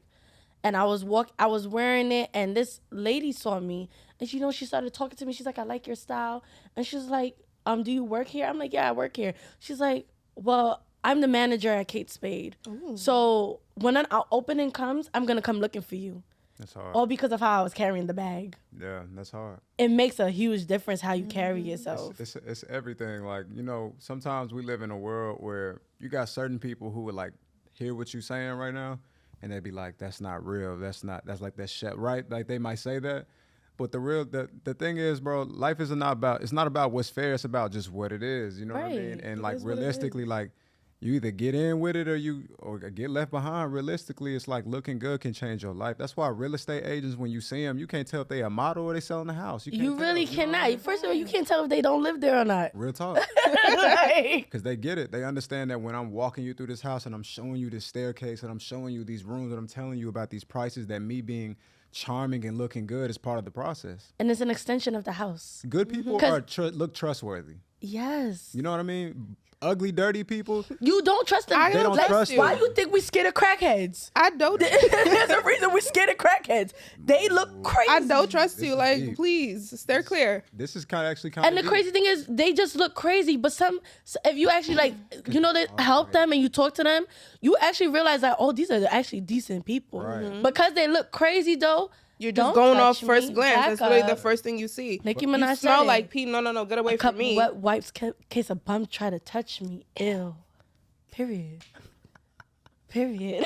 And I was wearing it, and this lady saw me, and she started talking to me. She's like, I like your style. And she's like, do you work here? I'm like, yeah, I work here. She's like, well, I'm the manager at Kate Spade. Ooh. So when an opening comes, I'm gonna come looking for you. That's hard. All because of how I was carrying the bag. Yeah, that's hard. It makes a huge difference how you carry yourself. It's everything. Like, sometimes we live in a world where you got certain people who would like hear what you're saying right now, and they'd be like, that's not real. That's like that shit, right? Like they might say that. But the thing is, bro, life is it's not about what's fair. It's about just what it is. You know what I mean? Right. And It like is what it realistically, is. like you either get in with it or get left behind. Realistically, it's like looking good can change your life. That's why real estate agents, when you see them, you can't tell if they a model or they selling a house. You can't really tell, you know what I cannot. mean? First of all, you can't tell if they don't live there or not. Real talk. Like, Because they get it. They understand that when I'm walking you through this house and I'm showing you this staircase and I'm showing you these rooms and I'm telling you about these prices, that me being charming and looking good is part of the process. and it's an extension of the house. Good people look trustworthy. Yes. You know what I mean? Ugly, dirty people. You don't trust them. They don't trust you. Why you think we scared of crackheads? I don't. There's a reason we're scared of crackheads. They look crazy. I don't trust This you. is Like, deep. please, steer clear. This is kind of And the crazy thing is, they just look crazy. But if you actually they help them and you talk to them, you actually realize that, oh, these are actually decent people. Right. Because they look crazy though. You're just don't going off touch first me. glance. Back That's really the up. first thing you see. Nicki You Minaj smell said it. like pee. No, get away A from couple me. wet wipes case a bum try to touch me. Ew. Period.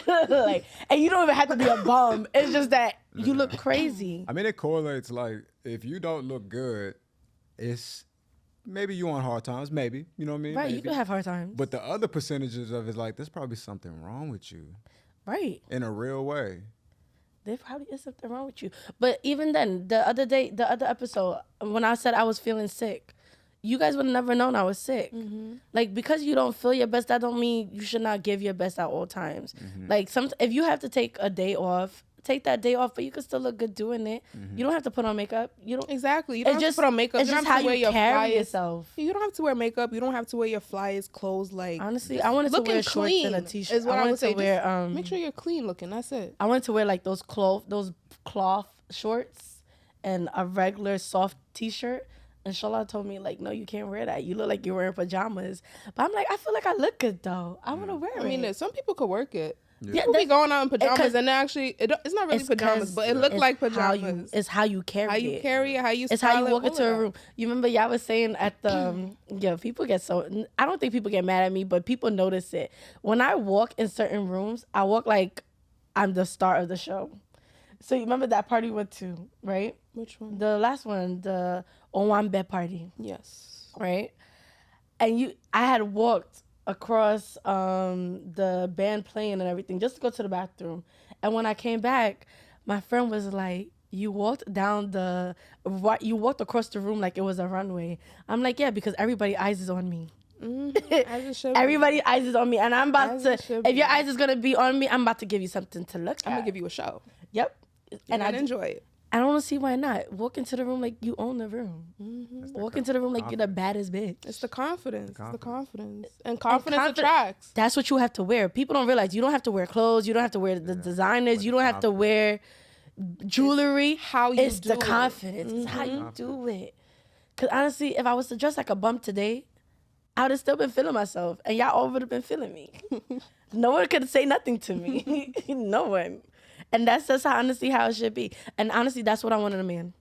Like, and you don't even have to be a bum. It's just that you look crazy. I mean, it correlates. Like, if you don't look good, it's maybe you on hard times. Maybe, you know what I mean? Right, Maybe. you can have hard times. But the other percentages of it is like, there's probably something wrong with you Right. in a real way. There probably is something wrong with you. But even then, the other episode, when I said I was feeling sick, you guys would have never known I was sick. Like, because you don't feel your best, that don't mean you should not give your best at all times. Like, if you have to take a day off, take that day off, but you can still look good doing it. You don't have to put on makeup. You don't. Exactly. You don't have to put on makeup. It's You don't just have how to wear you your carry flyest. yourself. You don't have to wear makeup. You don't have to wear your flyest clothes. Like, Honestly, I wanted to looking wear shorts clean and a t-shirt. is what I wanted would to say. wear Just make sure you're clean looking. That's it. I wanted to wear like those cloth shorts and a regular soft t-shirt. And Shola told me, like, no, you can't wear that. You look like you're wearing pajamas. But I'm like, I feel like I look good, though. I want to wear it. I mean, some people could work it. Yeah, People be going out in pajamas, 'cause and actually, it's not really it's pajamas, 'cause but it looked like how pajamas. it's how you carry How you it. carry it, how you It's how style you it, walk all into of a that. room. You remember y'all was saying at the people get so. I don't think people get mad at me, but people notice it. When I walk in certain rooms, I walk like I'm the star of the show. So you remember that party we went to, right? Which one? The last one, the Owambe party, Yes. right? And I had walked across the band playing and everything just to go to the bathroom. And when I came back, my friend was like, you walked across the room like it was a runway. I'm like, yeah, because everybody eyes is on me. As it should be. Everybody eyes is on me, and I'm about As to. it should If your be. eyes is gonna be on me, I'm about to give you something to look at. I'm gonna give you a show, Yep. and I I enjoy it. I don't see why not. Walk into the room like you own the room. Walk into the room like you're the baddest bitch. It's the confidence. It's the confidence, and confidence- confidence attracts. That's what you have to wear. People don't realize you don't have to wear clothes. You don't have to wear the designers. You don't have to wear jewelry. how you it's do the it. confidence. It's how you do it. Because honestly, if I was to dress like a bum today, I would have still been feeling myself. And y'all all would have been feeling me. No one could say nothing to me. No one. And that's just honestly how it should be. And honestly, that's what I want in a man.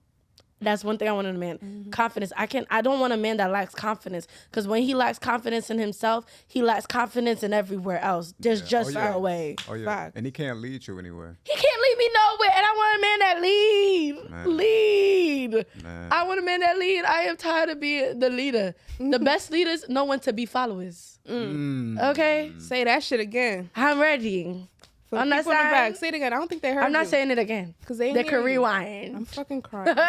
That's one thing I want in a man. Confidence. I don't want a man that lacks confidence. Because when he lacks confidence in himself, he lacks confidence in everywhere else. There's just no way. Oh, yeah. Fact. And he can't lead you anywhere. He can't lead me nowhere. And I want a man that lead. Man. Lead. Man. I want a man that lead. I am tired of being the leader. The best leaders know when to be followers. Okay? Say that shit again. I'm ready. For I'm the not people in the saying. back, say it again. I don't think they heard I'm not you. saying it again. Because they They ain't can hear you. rewind. I'm fucking crying. Because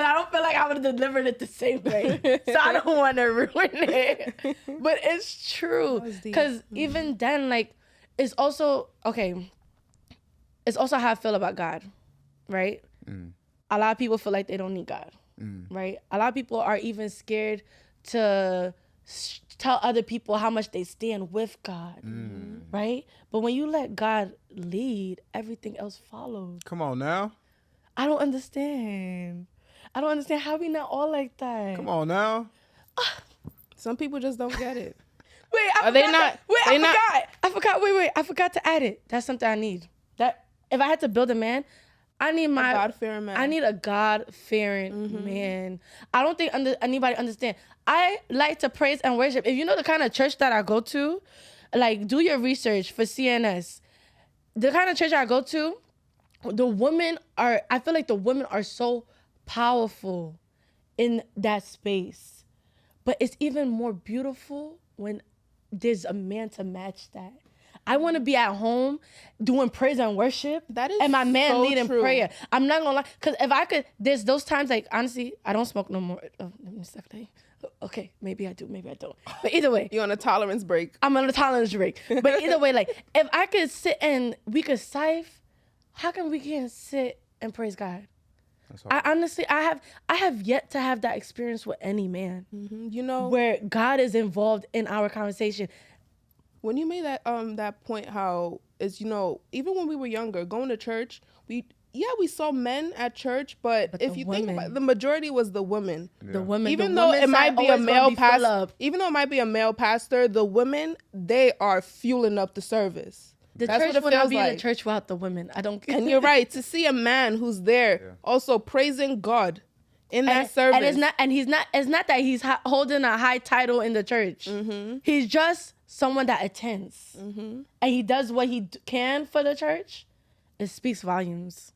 I don't feel like I would have delivered it the same way. So I don't want to ruin it. But it's true. That was deep. Because even then, like, it's also, okay, it's also how I feel about God, right? A lot of people feel like they don't need God, right? A lot of people are even scared to tell other people how much they stand with God, right? But when you let God lead, everything else follows. Come on now. I don't understand. I don't understand how we not all like that. Come on now. Some people just don't get it. Wait, Are they not? I forgot. Wait. I forgot to add it. That's something I need. That if I had to build a man, I need my God-fearing man. I need a God-fearing man. I don't think anybody understand. I like to praise and worship. If you know the kind of church that I go to, like do your research for CNS. The kind of church I go to, I feel like the women are so powerful in that space. But it's even more beautiful when there's a man to match that. I want to be at home doing praise and worship. That is and my man so leading true. prayer. I'm not gonna lie, because if I could, there's those times like honestly, I don't smoke no more. Okay, maybe I do, maybe I don't. But either way, You're on a tolerance break. I'm on a tolerance break. But either way, like if I could sit and we could sife, how come we can't sit and praise God? That's all. I honestly, I have yet to have that experience with any man You know, where God is involved in our conversation. when you made that point, how is, you know, even when we were younger, going to church, we saw men at church, but if the you think about women. it, the majority was the women. The women, Even the though women's it might side be a always gonna male be full pastor, of- even though it might be a male pastor, the women, they are fueling up the service. The That's church what it will not feels be the like. church without the women. I don't. And you're right, to see a man who's there also praising God in that service. And it's not that he's holding a high title in the church. He's just someone that attends, and he does what he can for the church. It speaks volumes.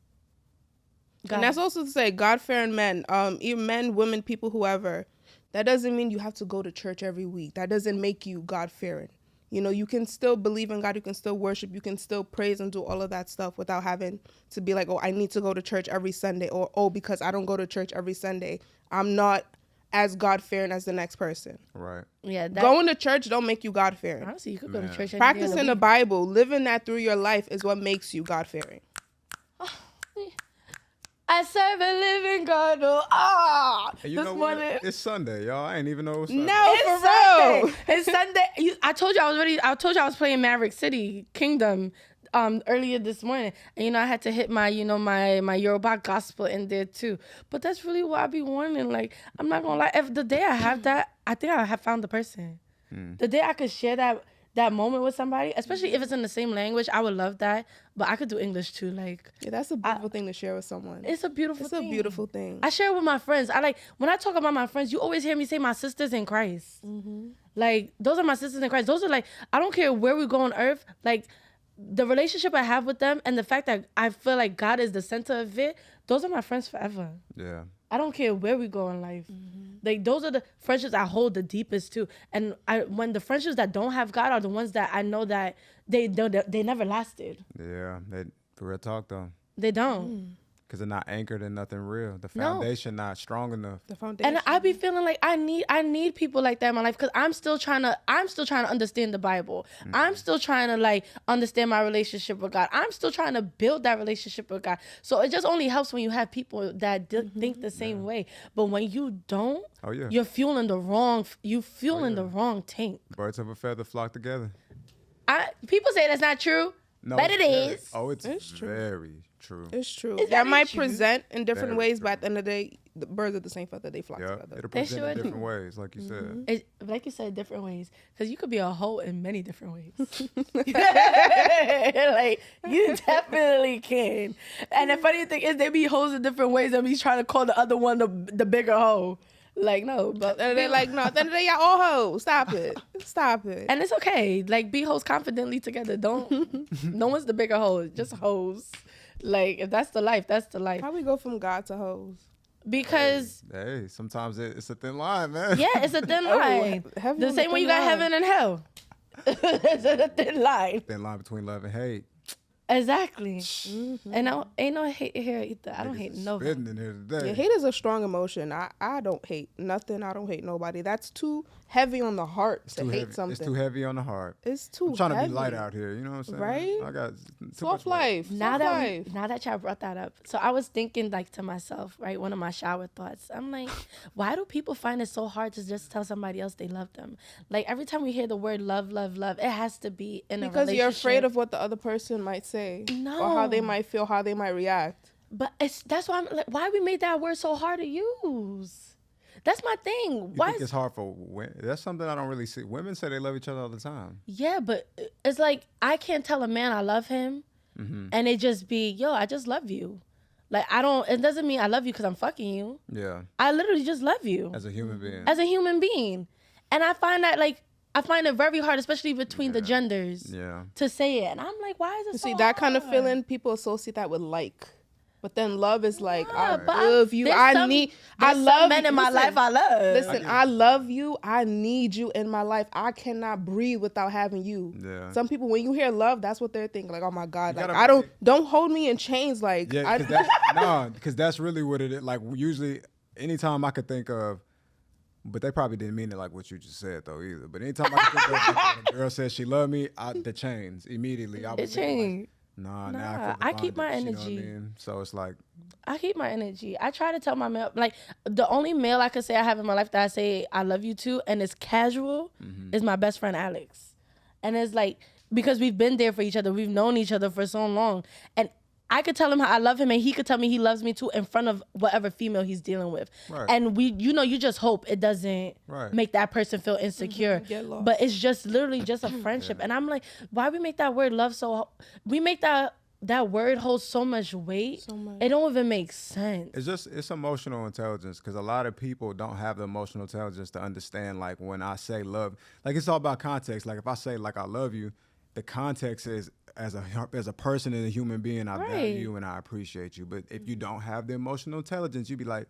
And that's also to say, God-fearing men, even men, women, people, whoever, that doesn't mean you have to go to church every week. That doesn't make you God-fearing. You know, you can still believe in God, you can still worship, you can still praise and do all of that stuff without having to be like, oh, I need to go to church every Sunday, or, oh, because I don't go to church every Sunday, I'm not as God-fearing as the next person. Right. Yeah, Going to church don't make you God-fearing. honestly, you could go to church. Practicing the Bible, living that through your life is what makes you God-fearing. I serve a living God. Oh, And you this know morning. what? It's Sunday, y'all. I ain't even know it was Sunday. No, It's for Sunday. real. It's Sunday. I told you I told you I was playing Maverick City Kingdom earlier this morning, and I had to hit my my Yoruba gospel in there too. But that's really what I be wanting. Like, I'm not gonna lie. If the day I have that, I think I have found the person. The day I could share that moment with somebody, especially if it's in the same language, I would love that. But I could do English too. Like, Yeah, that's a beautiful thing to share with someone. it's a beautiful It's thing. a beautiful thing. I share it with my friends. When I talk about my friends, you always hear me say my sisters in Christ. Like, those are my sisters in Christ. Those are like, I don't care where we go on earth. Like, the relationship I have with them and the fact that I feel like God is the center of it, those are my friends forever. Yeah. I don't care where we go in life. Like, those are the friendships I hold the deepest too. And when the friendships that don't have God are the ones that I know that they never lasted. Yeah. For real talk, though. They don't. Because they're not anchored in nothing real. The No. foundation not strong enough. The foundation. And I be feeling like I need people like that in my life, because I'm still trying to understand the Bible. I'm still trying to like understand my relationship with God. I'm still trying to build that relationship with God. So it just only helps when you have people that think the same way. But when you don't, Oh, yeah. you're fueling the wrong the wrong tank. Birds of a feather flock together. People say that's not true. No, But it is. Oh, it's true. very true. It's true. Is That that might true? present in different Very ways, true. but at the end of the day, the birds of the same feather, they flock Yeah, together. it'll They present in sure different do. ways, like you said. Like you said, different ways. Because you could be a hoe in many different ways. Like, you definitely can. And the funny thing is, they be hoes in different ways and be trying to call the other one the bigger hoe. Like, no. But And they like, no, at the end of the day, y'all all hoes. Stop it. Stop it. and it's okay. Like, be hoes confidently together. Don't, no one's the bigger hoe. Just hoes. Like, if that's the life, that's the life. How we go from God to hoes? Because, Hey, sometimes it's a thin line, man. yeah, it's a thin line. heavy The on same the way you thin got line. heaven and hell. It's a thin line. Thin line between love and hate. Exactly. And ain't no hate here either. I don't Niggas hate is no. spitting in here today. Yeah, hate is a strong emotion. I don't hate nothing. I don't hate nobody. That's too heavy on the heart to hate heavy. something. It's too heavy on the heart. It's too I'm trying to heavy. be light out here. You know what I'm saying? Right? I got too Soft much weight. life. Now Soft that life. now that y'all brought that up, so I was thinking like to myself, right? One of my shower thoughts. I'm like, why do people find it so hard to just tell somebody else they love them? Like every time we hear the word love, love, love, it has to be in a Because relationship. you're afraid of what the other person might say. No. Or how they might feel, how they might react. But that's why I'm like, why we made that word so hard to use? That's my thing. You Why? think it's hard for women? That's something I don't really see. Women say they love each other all the time. Yeah, but it's like I can't tell a man I love him, and it just be, yo, I just love you. Like I don't. It doesn't mean I love you because I'm fucking you. Yeah, I literally just love you as a human being. as a human being, and I find that like I find it very hard, especially between the genders, Yeah. to say it. And I'm like, why is it so See, that kind of hard? feeling, people associate that with like. But then love is like, Yeah, I but love you. there's I some- need, there's I some love men in my listen, life I love. Listen, I love you. I need you in my life. I cannot breathe without having you. Yeah. Some people, when you hear love, that's what they're thinking. Like, oh my God, You like gotta- don't hold me in chains. Like, Yeah, because that's really what it is. Like usually, anytime I could think of, but they probably didn't mean it like what you just said though either. But anytime I could think of like, when a girl says she loved me, the chains immediately. I It was thinking, changed. like, nah, Nah, now I feel the I keep my bondage, you know what energy. I mean? So it's like, I keep my energy. I try to tell my male, like the only male I could say I have in my life that I say I love you to, and it's casual, is my best friend Alex. And it's like, because we've been there for each other, we've known each other for so long, and I could tell him how I love him, and he could tell me he loves me too in front of whatever female he's dealing with. Right. And you just hope it doesn't Right. make that person feel insecure. Get lost. But it's just literally just a friendship. And I'm like, why we make that word love so? We make that word hold so much weight. So much. It don't even make sense. it's emotional intelligence because a lot of people don't have the emotional intelligence to understand like when I say love, like it's all about context. Like if I say like I love you, the context is as a person and a human being, I value Right. you and I appreciate you. But if you don't have the emotional intelligence, you'd be like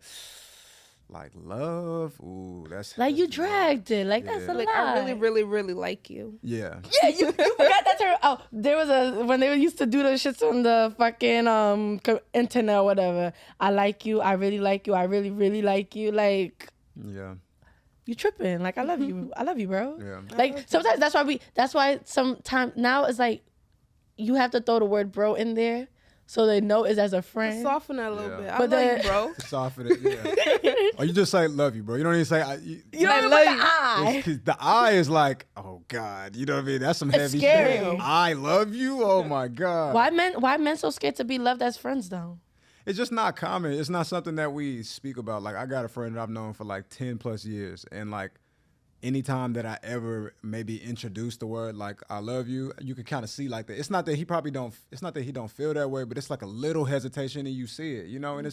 love, ooh, that's Like you that's dragged it. Like that's a like, lot. I really, really, really like you. Yeah. Yeah, you forgot that term. Oh, there was when they used to do those shits on the fucking internet or whatever. I like you. I really like you. I really, really like you. Like Yeah. you tripping. Like I love you. I love you, bro. Yeah. Like sometimes that's why sometimes now it's like you have to throw the word bro in there so they know it's as a friend. Soften that a little Yeah. bit. I But love then- you, bro. Soften it, yeah. Or you just say love you, bro. You don't even say You don't even love put the you. eye. 'cause the I is like, oh God, you know what I mean? That's some heavy scary. shit. I love you. Oh my God. Why men so scared to be loved as friends though? It's just not common. It's not something that we speak about. Like I got a friend that I've known for like 10 plus years, and like anytime that I ever maybe introduce the word like I love you, you can kind of see like that. It's not that he probably don't. It's not that he don't feel that way, but it's like a little hesitation, and you see it, you know. And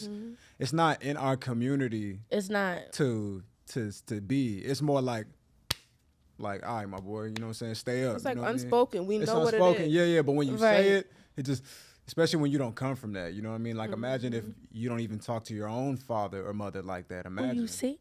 it's not in our community It's not. to be. It's more like all right, my boy, you know what I'm saying? Stay up. It's like you know what I mean? unspoken. We It's know what it unspoken. is. Yeah, but when you Right. say it, it just, especially when you don't come from that, you know what I mean? Like imagine if you don't even talk to your own father or mother like that. Imagine, You see?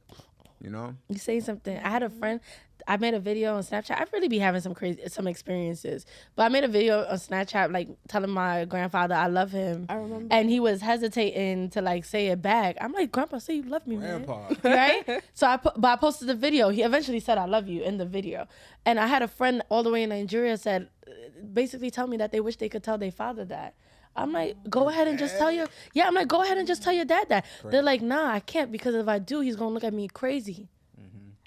you know? You say something. I had a friend. I made a video on Snapchat. I really be having some experiences, but I made a video on Snapchat like telling my grandfather I love him. I remember. And he was hesitating to like say it back. I'm like, Grandpa, say you love me, Grandpa. man. Right? So I posted the video. He eventually said I love you in the video. And I had a friend all the way in Nigeria said, basically tell me that they wish they could tell their father that. I'm like, go ahead and just tell your I'm like, go ahead and just tell your dad that. They're like, nah, I can't because if I do, he's gonna look at me crazy.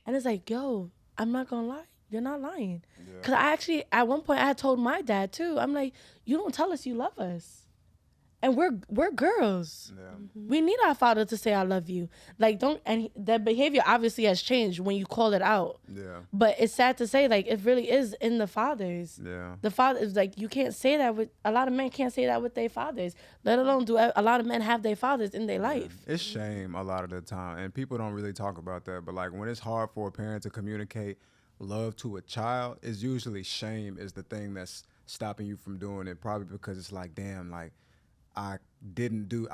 And it's like, yo, I'm not gonna lie. You're not lying. Yeah. Because I actually, at one point, I had told my dad, too. I'm like, you don't tell us you love us. And we're girls. Yeah. We need our father to say, I love you. Like, and that behavior obviously has changed when you call it out. Yeah. But it's sad to say, like, it really is in the fathers. Yeah. The fathers, like, you can't say that a lot of men can't say that with their fathers, let alone a lot of men have their fathers in their life. It's shame a lot of the time, and people don't really talk about that. But like when it's hard for a parent to communicate love to a child, it's usually shame is the thing that's stopping you from doing it. Probably because it's like, damn, like I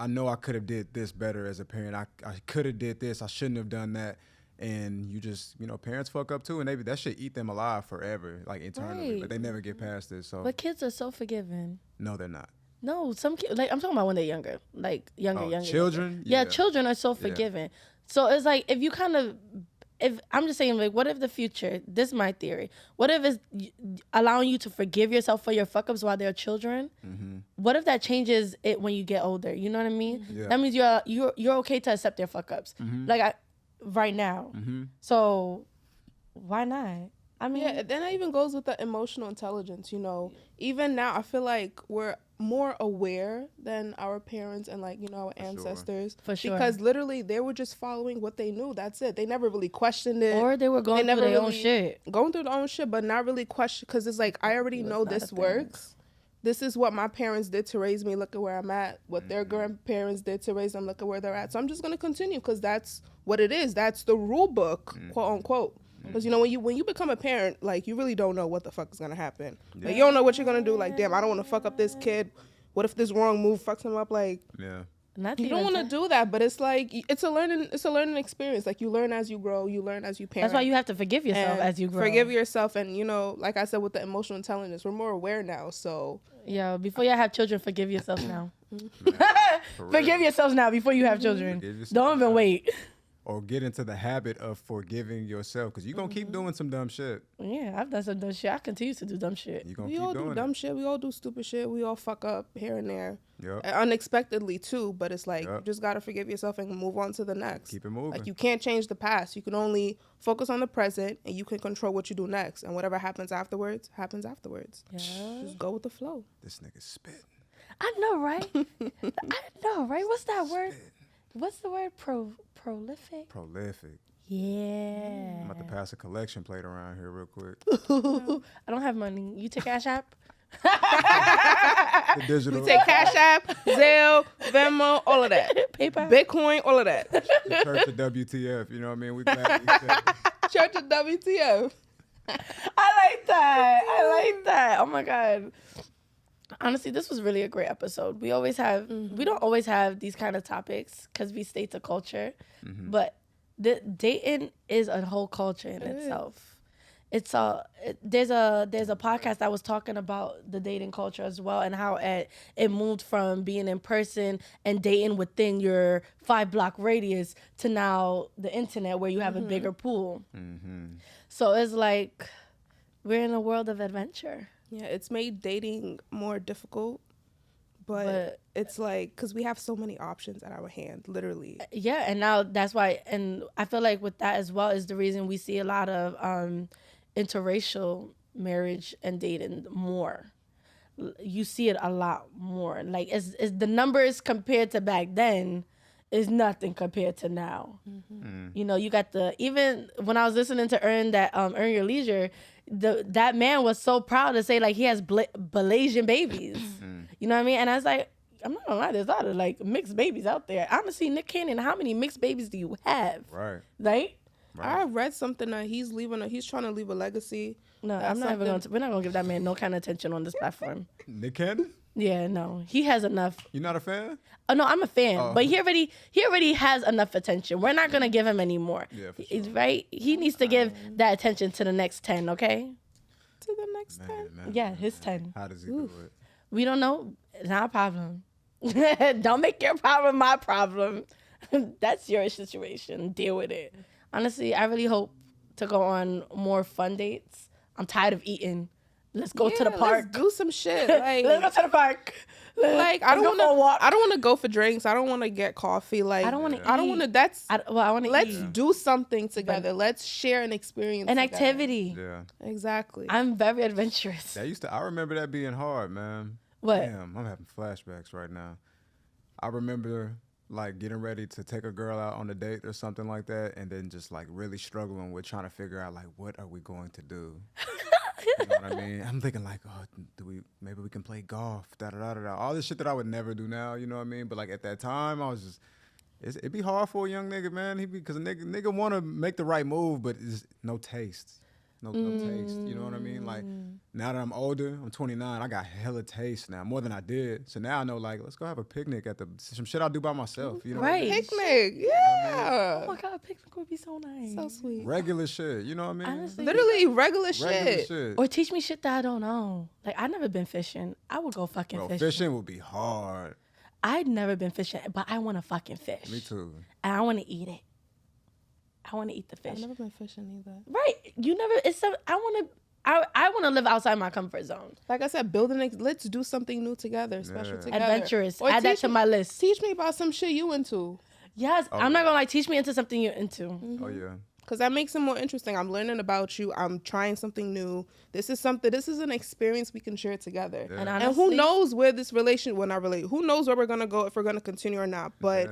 know I could have did this better as a parent. I could have did this. I shouldn't have done that. And you just, parents fuck up too, and that shit eat them alive forever, like internally. Right. But they never get past it. So. But kids are so forgiving. No, they're not. No, some kids, like I'm talking about when they're younger, like younger. Children? Yeah, children are so forgiving. So it's like if I'm just saying, like, what if the future, this is my theory, what if it's allowing you to forgive yourself for your fuck-ups while they're children? Mm-hmm. What if that changes it when you get older? You know what I mean? Yeah. That means you're okay to accept their fuck-ups. Mm-hmm. Like, right now. Mm-hmm. So, why not? I mean... Yeah, then that even goes with the emotional intelligence, Even now, I feel like we're more aware than our parents and, like, our ancestors. For sure. Because literally, they were just following what they knew. That's it. They never really questioned it. Or they were going through their own shit. Going through their own shit, but not really question. Because it's like, I already know this works. This is what my parents did to raise me. Look at where I'm at. What their grandparents did to raise them. Look at where they're at. So I'm just going to continue because that's what it is. That's the rule book, quote unquote. Because, when you become a parent, like, you really don't know what the fuck is going to happen. Yeah. Like, you don't know what you're going to do. Like, damn, I don't want to fuck up this kid. What if this wrong move fucks him up? Like, yeah. You don't want to do that, but it's like, it's a learning experience. Like, you learn as you grow. You learn as you parent. That's why you have to forgive yourself as you grow. Forgive yourself. And, like I said, with the emotional intelligence, we're more aware now. So, yeah, before you have children, forgive yourself now. Forgive yourselves now before you have children. Don't even wait. Or get into the habit of forgiving yourself, because you're going to keep doing some dumb shit. Yeah, I've done some dumb shit. I continue to do dumb shit. We all do dumb shit. We all do stupid shit. We all fuck up here and there. Yep. Unexpectedly, too. But it's like, you just got to forgive yourself and move on to the next. Keep it moving. Like, you can't change the past. You can only focus on the present, and you can control what you do next. And whatever happens afterwards, happens afterwards. Yeah. Just go with the flow. This nigga's spitting. I know, right? What's that word? What's the word? Prolific? Prolific. Yeah. I'm about to pass a collection plate around here real quick. I don't have money. You take Cash App? The digital. We take Cash App, Zelle, Venmo, all of that. PayPal? Bitcoin, all of that. The Church of WTF, you know what I mean? We gladly Church of WTF. I like that. Oh my God. Honestly, this was really a great episode. We don't always have these kind of topics because we stay to culture, but dating is a whole culture in itself. There's a podcast that was talking about the dating culture as well and how it moved from being in person and dating within your 5-block radius to now the internet where you have a bigger pool. So it's like we're in a world of adventure. Yeah, it's made dating more difficult, but it's like, because we have so many options at our hand, literally. Yeah, and now that's why, and I feel like with that as well is the reason we see a lot of interracial marriage and dating more. You see it a lot more. Like, it's the numbers compared to back then is nothing compared to now. You got even when I was listening to Earn Your Leisure, that man was so proud to say, like, he has Malaysian babies. You know what I mean? And I was like, I'm not gonna lie, there's a lot of, like, mixed babies out there. Honestly, Nick Cannon, how many mixed babies do you have? Right. Right? I read something that he's trying to leave a legacy. No, I'm not even we're not gonna give that man no kind of attention on this platform. Nick Cannon? Yeah, no. He has enough. You're not a fan? Oh no, I'm a fan. But he already has enough attention. We're not gonna give him any more. Yeah, for sure. Right? He needs to give that attention to the next 10, okay? To the next 10. Yeah, his 10. How does he do it? We don't know. It's not a problem. Don't make your problem my problem. That's your situation. Deal with it. Honestly, I really hope to go on more fun dates. I'm tired of eating. Let's go to the park. Let's do some shit. Like, Let's go to the park. Like, I don't want to go for drinks. I don't want to get coffee. Like, I don't want to eat. I don't want to. I want to eat. Let's do something together. Let's share an experience. An together. activity. Yeah. Exactly. I'm very adventurous. I remember that being hard, man. What? Damn, I'm having flashbacks right now. I remember like getting ready to take a girl out on a date or something like that, and then just like really struggling with trying to figure out like what are we going to do. You know what I mean? I'm thinking like, oh, maybe we can play golf, all this shit that I would never do now. You know what I mean? But like at that time, I was just, it'd be hard for a young nigga, man. Because a nigga want to make the right move, but it's no taste. No taste, you know what I mean? Like, now that I'm older, I'm 29, I got hella taste now, more than I did. So now I know, like, let's go have a picnic at some shit I'll do by myself, you know what I mean? Picnic, yeah. Oh my God, a picnic would be so nice. So sweet. Regular shit, you know what I mean? Honestly, Literally regular shit. or teach me shit that I don't know. Like, I've never been fishing. I would go fucking fishing. Fishing would be hard. I'd never been fishing, but I want to fucking fish. Me too. And I want to eat it. I want to eat the fish. I've never been fishing either. Right. You never, I want to live outside my comfort zone. Like I said, let's do something new together, special together. Adventurous. Or Add that to my list. Teach me about some shit you into. Yes. I'm not going to like teach me into something you're into. Mm-hmm. Oh, yeah. Because that makes it more interesting. I'm learning about you. I'm trying something new. This is an experience we can share together. Yeah. And, honestly, who knows where this relation, who knows where we're going to go, if we're going to continue or not. But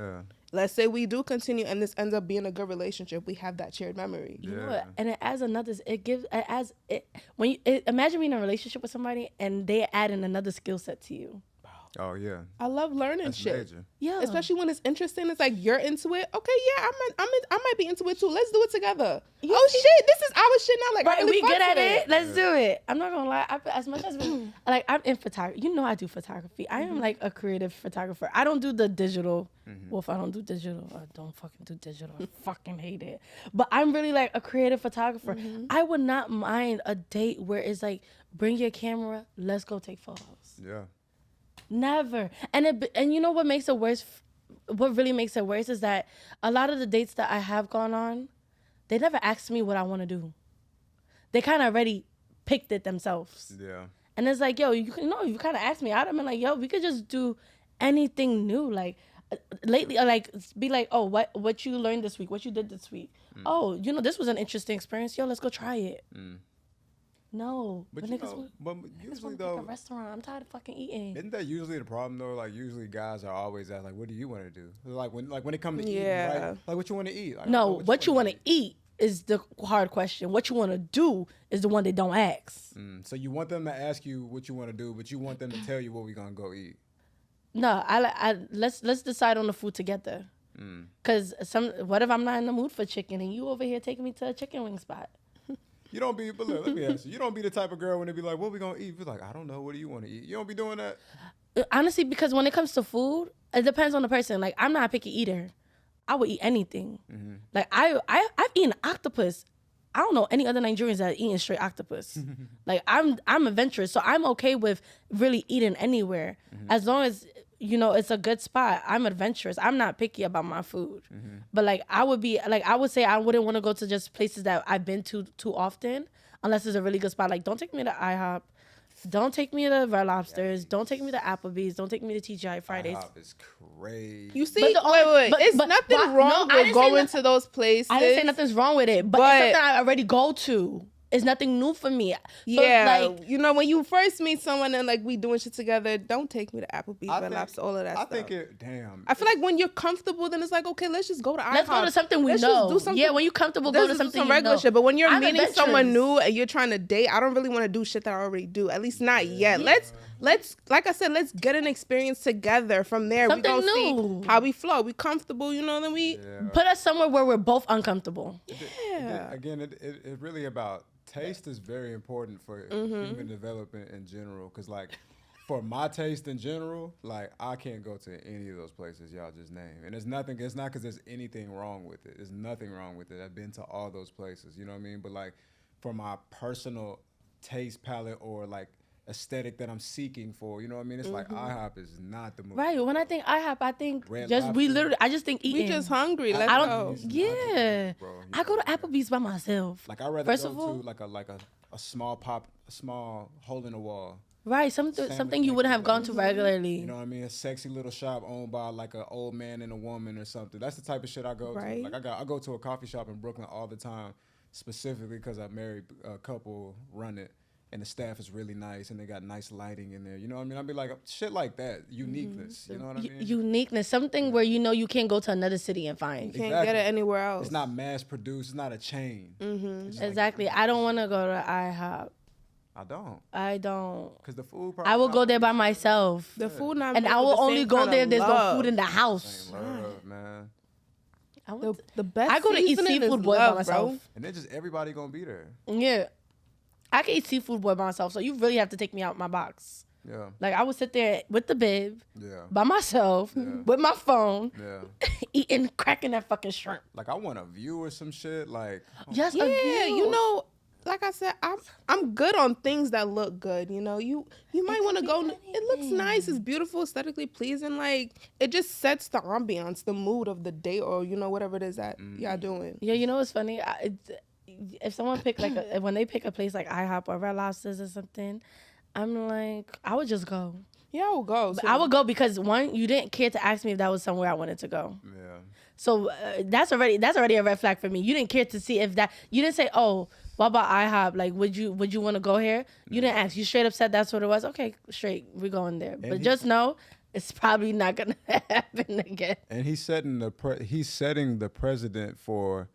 let's say we do continue and this ends up being a good relationship. We have that shared memory. You know what? And it adds imagine being in a relationship with somebody and they add in another skill set to you. Oh, yeah. I love learning shit. Major. Yeah. Especially when it's interesting. It's like you're into it. Okay, yeah, I might be into it too. Let's do it together. Shit, this is our shit now. Like, right, really we good at it. Let's do it. I'm not gonna lie. As much as I'm in photography. You know, I do photography. I am like a creative photographer. I don't do the digital. Well, if I don't do digital, I don't fucking do digital. I fucking hate it. But I'm really like a creative photographer. I would not mind a date where it's like, bring your camera, let's go take photos. Yeah. Never. And you know what makes it worse? What really makes it worse is that a lot of the dates that I have gone on, they never asked me what I want to do. They kind of already picked it themselves. Yeah. And it's like, yo, you kind of asked me. I'd have been like, yo, we could just do anything new. Like lately, like be like, oh, what you learned this week? What you did this week? Oh, this was an interesting experience. Yo, let's go try it. No, but usually though, a restaurant. I'm tired of fucking eating. Isn't that usually the problem though? Like usually guys are always asked like, "What do you want to do?" Like when it comes to eating, right? Like what you want to eat? Like, no, what you want to eat is the hard question. What you want to do is the one they don't ask. So you want them to ask you what you want to do, but you want them to tell you what we gonna go eat. No, let's decide on the food together. Cause what if I'm not in the mood for chicken and you over here taking me to a chicken wing spot? You don't be, but look, let me ask you. You don't be the type of girl when they be like, what we gonna eat? You're like, I don't know. What do you want to eat? You don't be doing that? Honestly, because when it comes to food, it depends on the person. Like, I'm not a picky eater. I would eat anything. Like, I've eaten octopus. I don't know any other Nigerians that are eating straight octopus. Like, I'm adventurous, so I'm okay with really eating anywhere. As long as, it's a good spot. I'm adventurous. I'm not picky about my food. But like I would say I wouldn't want to go to just places that I've been to too often unless it's a really good spot. Like, don't take me to IHOP. Don't take me to Red Lobsters. Don't take me to Applebee's. Don't take me to TGI Fridays. IHOP is crazy. You see, wait. It's nothing wrong with going to those places. I didn't say nothing's wrong with it, but it's something I already go to. It's nothing new for me. So when you first meet someone and like we doing shit together, don't take me to Applebee's, Red Lobster, all of that stuff. I feel like when you're comfortable, then it's like, okay, let's just go to IHOP. Let's go to something we know. Just do something. Yeah, when you're comfortable, go to something some regular shit. But when you're meeting someone new and you're trying to date, I don't really want to do shit that I already do. At least not yet. Let's like I said, let's get an experience together. From there, we gonna see how we flow. We comfortable, then we put us somewhere where we're both uncomfortable. Yeah. Again, it really about taste is very important for human development in general. Cause like for my taste in general, like I can't go to any of those places y'all just named. And it's not cause there's anything wrong with it. There's nothing wrong with it. I've been to all those places, you know what I mean? But like for my personal taste palette or like aesthetic that I'm seeking for, you know what I mean? It's like IHOP is not the move. Right. When I think IHOP, I think I just think eating. We just hungry. Let's go. Yeah. I go to Applebee's by myself. Like I'd rather go to like a small a small hole in the wall. Right, something you wouldn't have gone to regularly. You know what I mean? A sexy little shop owned by like an old man and a woman or something. That's the type of shit I go to. Like I go to a coffee shop in Brooklyn all the time, specifically because I married a couple run it, and the staff is really nice and they got nice lighting in there. You know what I mean? I'd be like shit like that, uniqueness. You know what I mean? Uniqueness, something where you know you can't go to another city and find. You can't get it anywhere else. It's not mass produced. It's not a chain. Exactly. Like, I don't want to go to IHOP. I don't. Because the food. I will go there by myself. The food not. And I will only go there. There's no food in the house. Love, man. The best. I go to eat Seafood Boy by myself. Bro. And then just everybody gonna be there. Yeah, I can eat Seafood Boy by myself. So you really have to take me out my box. Yeah. Like I would sit there with the bib. Yeah. By myself with my phone. Yeah. Eating, cracking that fucking shrimp. Like I want a view or some shit. Like. Just yeah, a view. you know. Like I said, I'm good on things that look good. You know, you might want to go. It looks nice. It's beautiful, aesthetically pleasing. Like it just sets the ambiance, the mood of the day, or you know whatever it is that y'all doing. Yeah, you know what's funny? If someone pick like when they pick a place like IHOP or Red Lobsters or something, I'm like I would just go. Yeah, I would go. I would go because one, you didn't care to ask me if that was somewhere I wanted to go. Yeah. So that's already a red flag for me. You didn't care to see if that. You didn't say, oh. What about IHOP? Like, would you want to go here? You didn't ask. You straight up said that's what it was. Okay, straight. We're going there. But just know, it's probably not gonna happen again. And he's setting the precedent for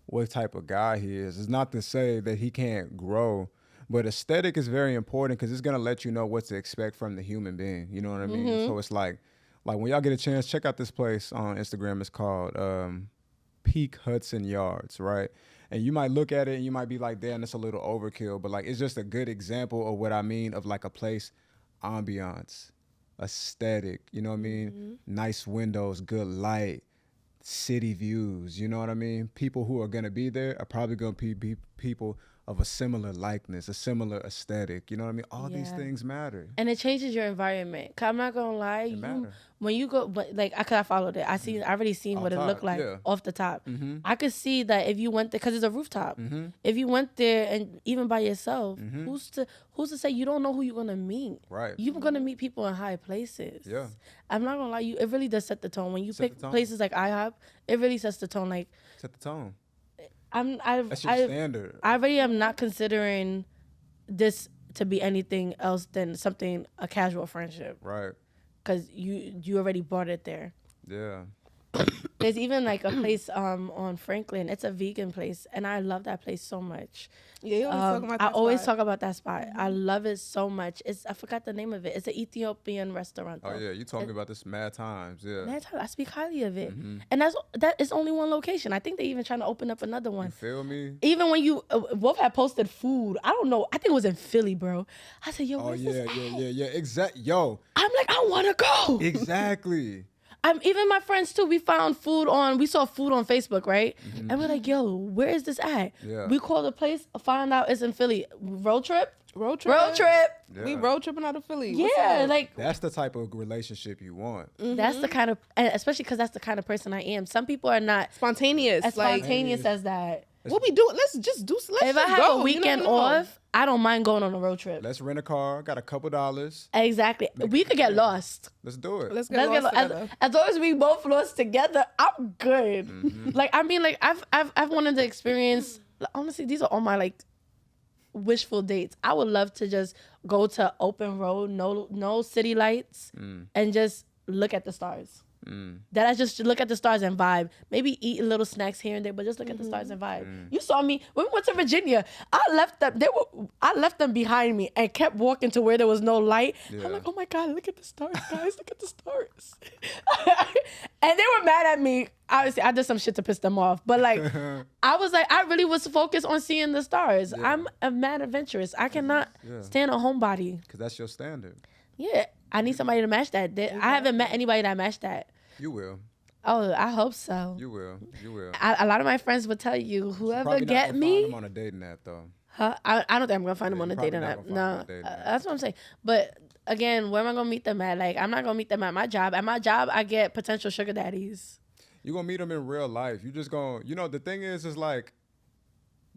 what type of guy he is. It's not to say that he can't grow, but aesthetic is very important because it's gonna let you know what to expect from the human being. You know what I mean? So it's like when y'all get a chance, check out this place on Instagram. It's called Peak Hudson Yards, right? And you might look at it and you might be like, damn, that's a little overkill. But like, it's just a good example of what I mean of like a place, ambiance, aesthetic, you know what I mean? Nice windows, good light, city views, you know what I mean? People who are going to be there are probably going to be people of a similar likeness, a similar aesthetic, you know what I mean? All these things matter. And it changes your environment. 'Cause I'm not gonna lie, when you go, but like I followed it. I already seen what it looked like off the top. I could see that if you went there, 'cause it's a rooftop. If you went there and even by yourself, who's to say you don't know who you're gonna meet? Right. You're gonna meet people in high places. Yeah. I'm not gonna lie, it really does set the tone. When you pick places like IHOP, it really sets the tone. Like set the tone. That's your standard. I already am not considering this to be anything else than a casual friendship. Right. Because you already brought it there. Yeah. There's even like a place on Franklin. It's a vegan place, and I love that place so much. Yeah, you always talk about that I always spot. talk about that spot. I love it so much. I forgot the name of it. It's an Ethiopian restaurant. Oh yeah, you told me about this mad times. Yeah. Mad times. I speak highly of it, and that is only one location. I think they even trying to open up another one. You feel me? Even when you Wolf had posted food, I don't know. I think it was in Philly, bro. I said, yo, where's this at? Yeah. Exactly. Yo. I'm like, I want to go. Exactly. Even my friends too. We saw food on Facebook, right? And we're like, yo, where is this at? Yeah. We called the place, found out it's in Philly. Road trip. Yeah. We road tripping out of Philly. Yeah, like that's the type of relationship you want. that's the kind of, and especially because that's the kind of person I am. Some people are not Spontaneous. as spontaneous as that. What we do? Let's just do. If I have a weekend off, I don't mind going on a road trip. Let's rent a car. Got a couple dollars. Exactly. We could get lost. Let's do it. Let's get lost together. As long as we both lost together, I'm good. Like I mean, like I've wanted to experience. Honestly, these are all my like wishful dates. I would love to just go to open road, no city lights, and just look at the stars. That I just look at the stars and vibe. Maybe eat little snacks here and there, but just look at the stars and vibe. You saw me when we went to Virginia. I left them behind me and kept walking to where there was no light. Yeah. I'm like, oh my god, look at the stars, guys! Look at the stars. And they were mad at me. Obviously, I did some shit to piss them off, but like, I was like, I really was focused on seeing the stars. Yeah. I'm a mad adventurous. I cannot stand a homebody. Because that's your standard. Yeah, I need somebody to match that. I haven't met anybody that matched that. You will. Oh, I hope so. You will. You will. A lot of my friends would tell you, whoever Probably get not me. find them on a dating app though. Huh? I don't think I'm gonna find them Yeah, on a you're dating probably app. not gonna No, find them on a dating app. that's what I'm saying. But again, where am I gonna meet them at? Like, I'm not gonna meet them at my job. At my job, I get potential sugar daddies. You're gonna meet them in real life. You just gonna, the thing is like,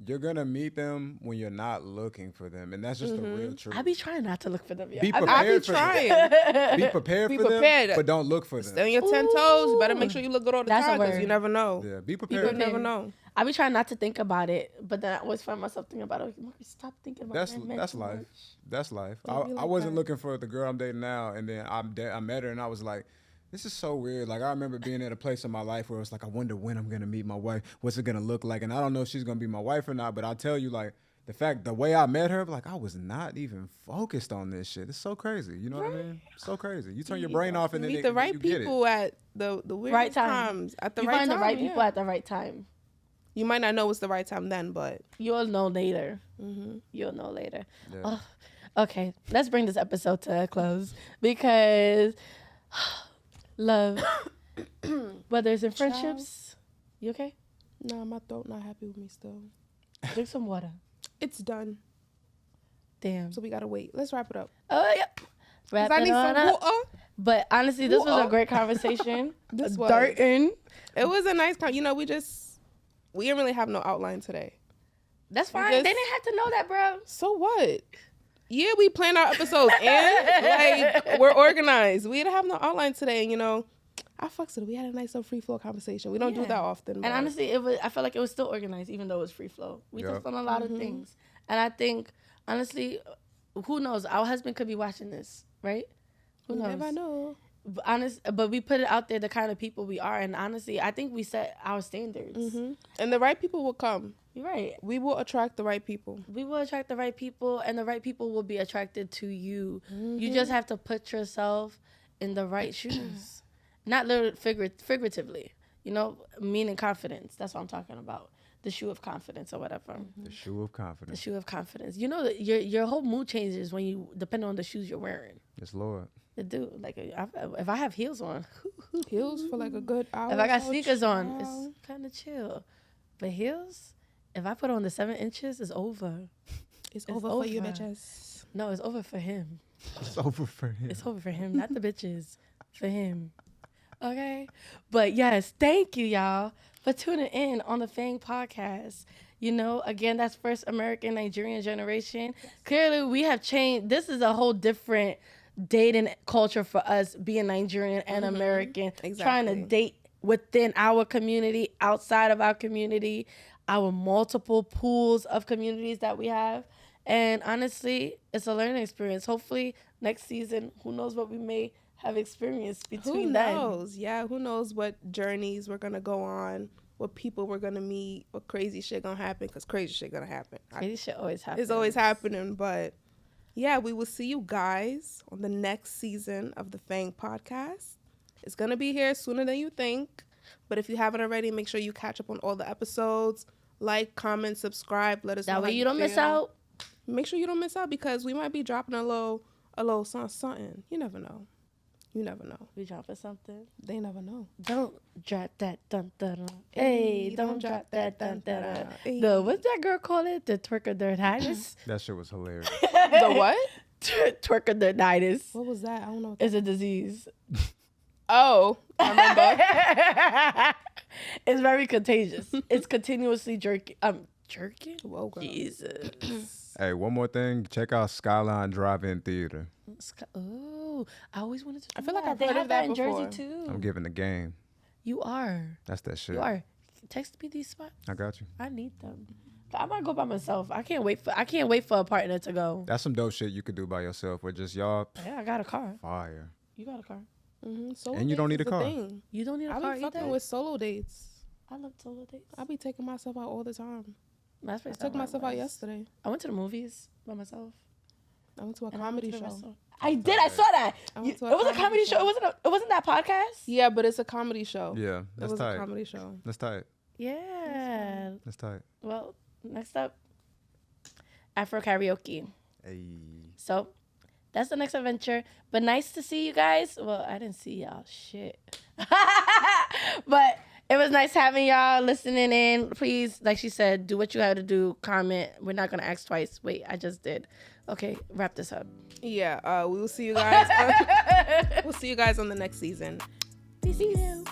you're gonna meet them when you're not looking for them, and that's just the real truth. I be trying not to look for them. Yeah. Be I prepared be for trying. them. Be prepared Be for prepared. them, but don't look for Stay them. on your 10 toes. You better make sure you look good all the That's a time because word. you never know. Yeah, be You prepared. never know. I be trying not to think about it, but then I always find myself thinking about it. Stop thinking about That's that man that's too life. much. That's life. Don't be I like wasn't that. looking for the girl I'm dating now, and then I met her, and I was like, this is so weird. Like, I remember being at a place in my life where it was like, I wonder when I'm gonna meet my wife. What's it gonna look like? And I don't know if she's gonna be my wife or not. But I'll tell you, like, the way I met her, like, I was not even focused on this shit. It's so crazy. You know what I mean? So crazy. You turn your brain off, and then Meet the right you get it. people at the weirdest Right time. times. At the You right find time. the right people yeah. at the right time. You might not know it's the right time then, but You'll know later. You'll know later. Oh, okay, let's bring this episode to a close because love, whether it's in friendships, you okay? nah, my throat not happy with me still. Drink some water. It's done. Damn. So we gotta wait. Let's wrap it up. Oh yeah. Wrap 'Cause I it need on some up. water. But honestly, this was a Water. great conversation. This was. Darting. It was a nice we didn't really have no outline today. That's fine. just- They didn't have to know that, bro. So what? Yeah, we plan our episodes and like we're organized. We didn't have no outline today, and I fucks with it. We had a nice little free flow conversation. We don't do Yeah. that often. And but- honestly, I felt like it was still organized, even though it was free flow. We Yep. touched on a lot of things. And I think, honestly, who knows? Our husband could be watching this, right? Who you knows? never know. But we put it out there, the kind of people we are. And honestly, I think we set our standards. And the right people will come. You're right. We will attract the right people. We will attract the right people, and the right people will be attracted to you. You just have to put yourself in the right shoes. Not literally figuratively, meaning confidence. That's what I'm talking about. The shoe of confidence or whatever. The shoe of The confidence. shoe of confidence. Your whole mood changes when you depend on the shoes you're wearing. Yes, Lord. It do. Like if I have heels on, Heels for like a good hour. if I got or so, sneakers on, child. it's kind of chill. But heels, if I put on the 7 inches, it's over. It's it's over for you, over. bitches. No, it's over for him. It's over for him. It's over for him, not the bitches. For him. Okay? But yes, thank you, y'all, for tuning in on the FANG podcast. Again, that's First American Nigerian Generation. Clearly, we have changed. This is a whole different dating culture for us, being Nigerian and American. Trying to Exactly. date within our community, outside of our community, our multiple pools of communities that we have. And honestly, it's a learning experience. Hopefully, next season, who knows what we may have experienced between Who them. knows? Yeah, who knows what journeys we're gonna go on, what people we're gonna meet, what crazy shit gonna happen? Because crazy shit gonna happen. Crazy shit always happens. It's always happening, but yeah, we will see you guys on the next season of the FANG podcast. It's gonna be here sooner than you think, but if you haven't already, make sure you catch up on all the episodes. Like, comment, subscribe. Let us know That how way you don't miss feel. out. Make sure you don't miss out because we might be dropping a little something. You never know. You never know. We dropping something. They never know. Don't drop that dun dun dun. Hey, don't drop that dun dun dun. Hey. The what's that girl call it? The twerker-dernitis. That shit was hilarious. The what? Twerker-dernitis What was that? I don't know. is a disease. Oh, I remember. It's very contagious. It's continuously jerking. Jerking? Whoa, girl. Jesus. Hey, one more thing. Check out Skyline Drive-In Theater. Oh, I always wanted to. I feel like that. I've They heard have of that in before. Jersey too. I'm giving the game. You are. That's that shit. You are. Text me these spots. I got you. I need them. I might go by myself. I can't wait for a partner to go. That's some dope shit you could do by yourself with just y'all Yeah, I got a car. fire. You got a car. Solo And you don't dates need a is car. thing. You don't need a I car be fucking either. with solo dates. I love solo dates. I be taking myself out all the time. That's I took myself out yesterday. I went to the movies by myself. I went to a and I went comedy to the show. restaurant. I did. I saw that. I went to a It was a comedy comedy show. show. It wasn't that podcast. Yeah, but it's a comedy show. Yeah, It that's was tight. a comedy show. That's tight. Yeah. That's tight. Well, next up, Afro karaoke. Hey. So that's the next adventure. But nice to see you guys. Well, I didn't see y'all. Shit. But it was nice having y'all listening in. Please, like she said, do what you had to do. Comment. We're not going to ask twice. Wait, I just did. Okay, wrap this up. Yeah, we will see you guys. We'll see you guys on the next season. See you.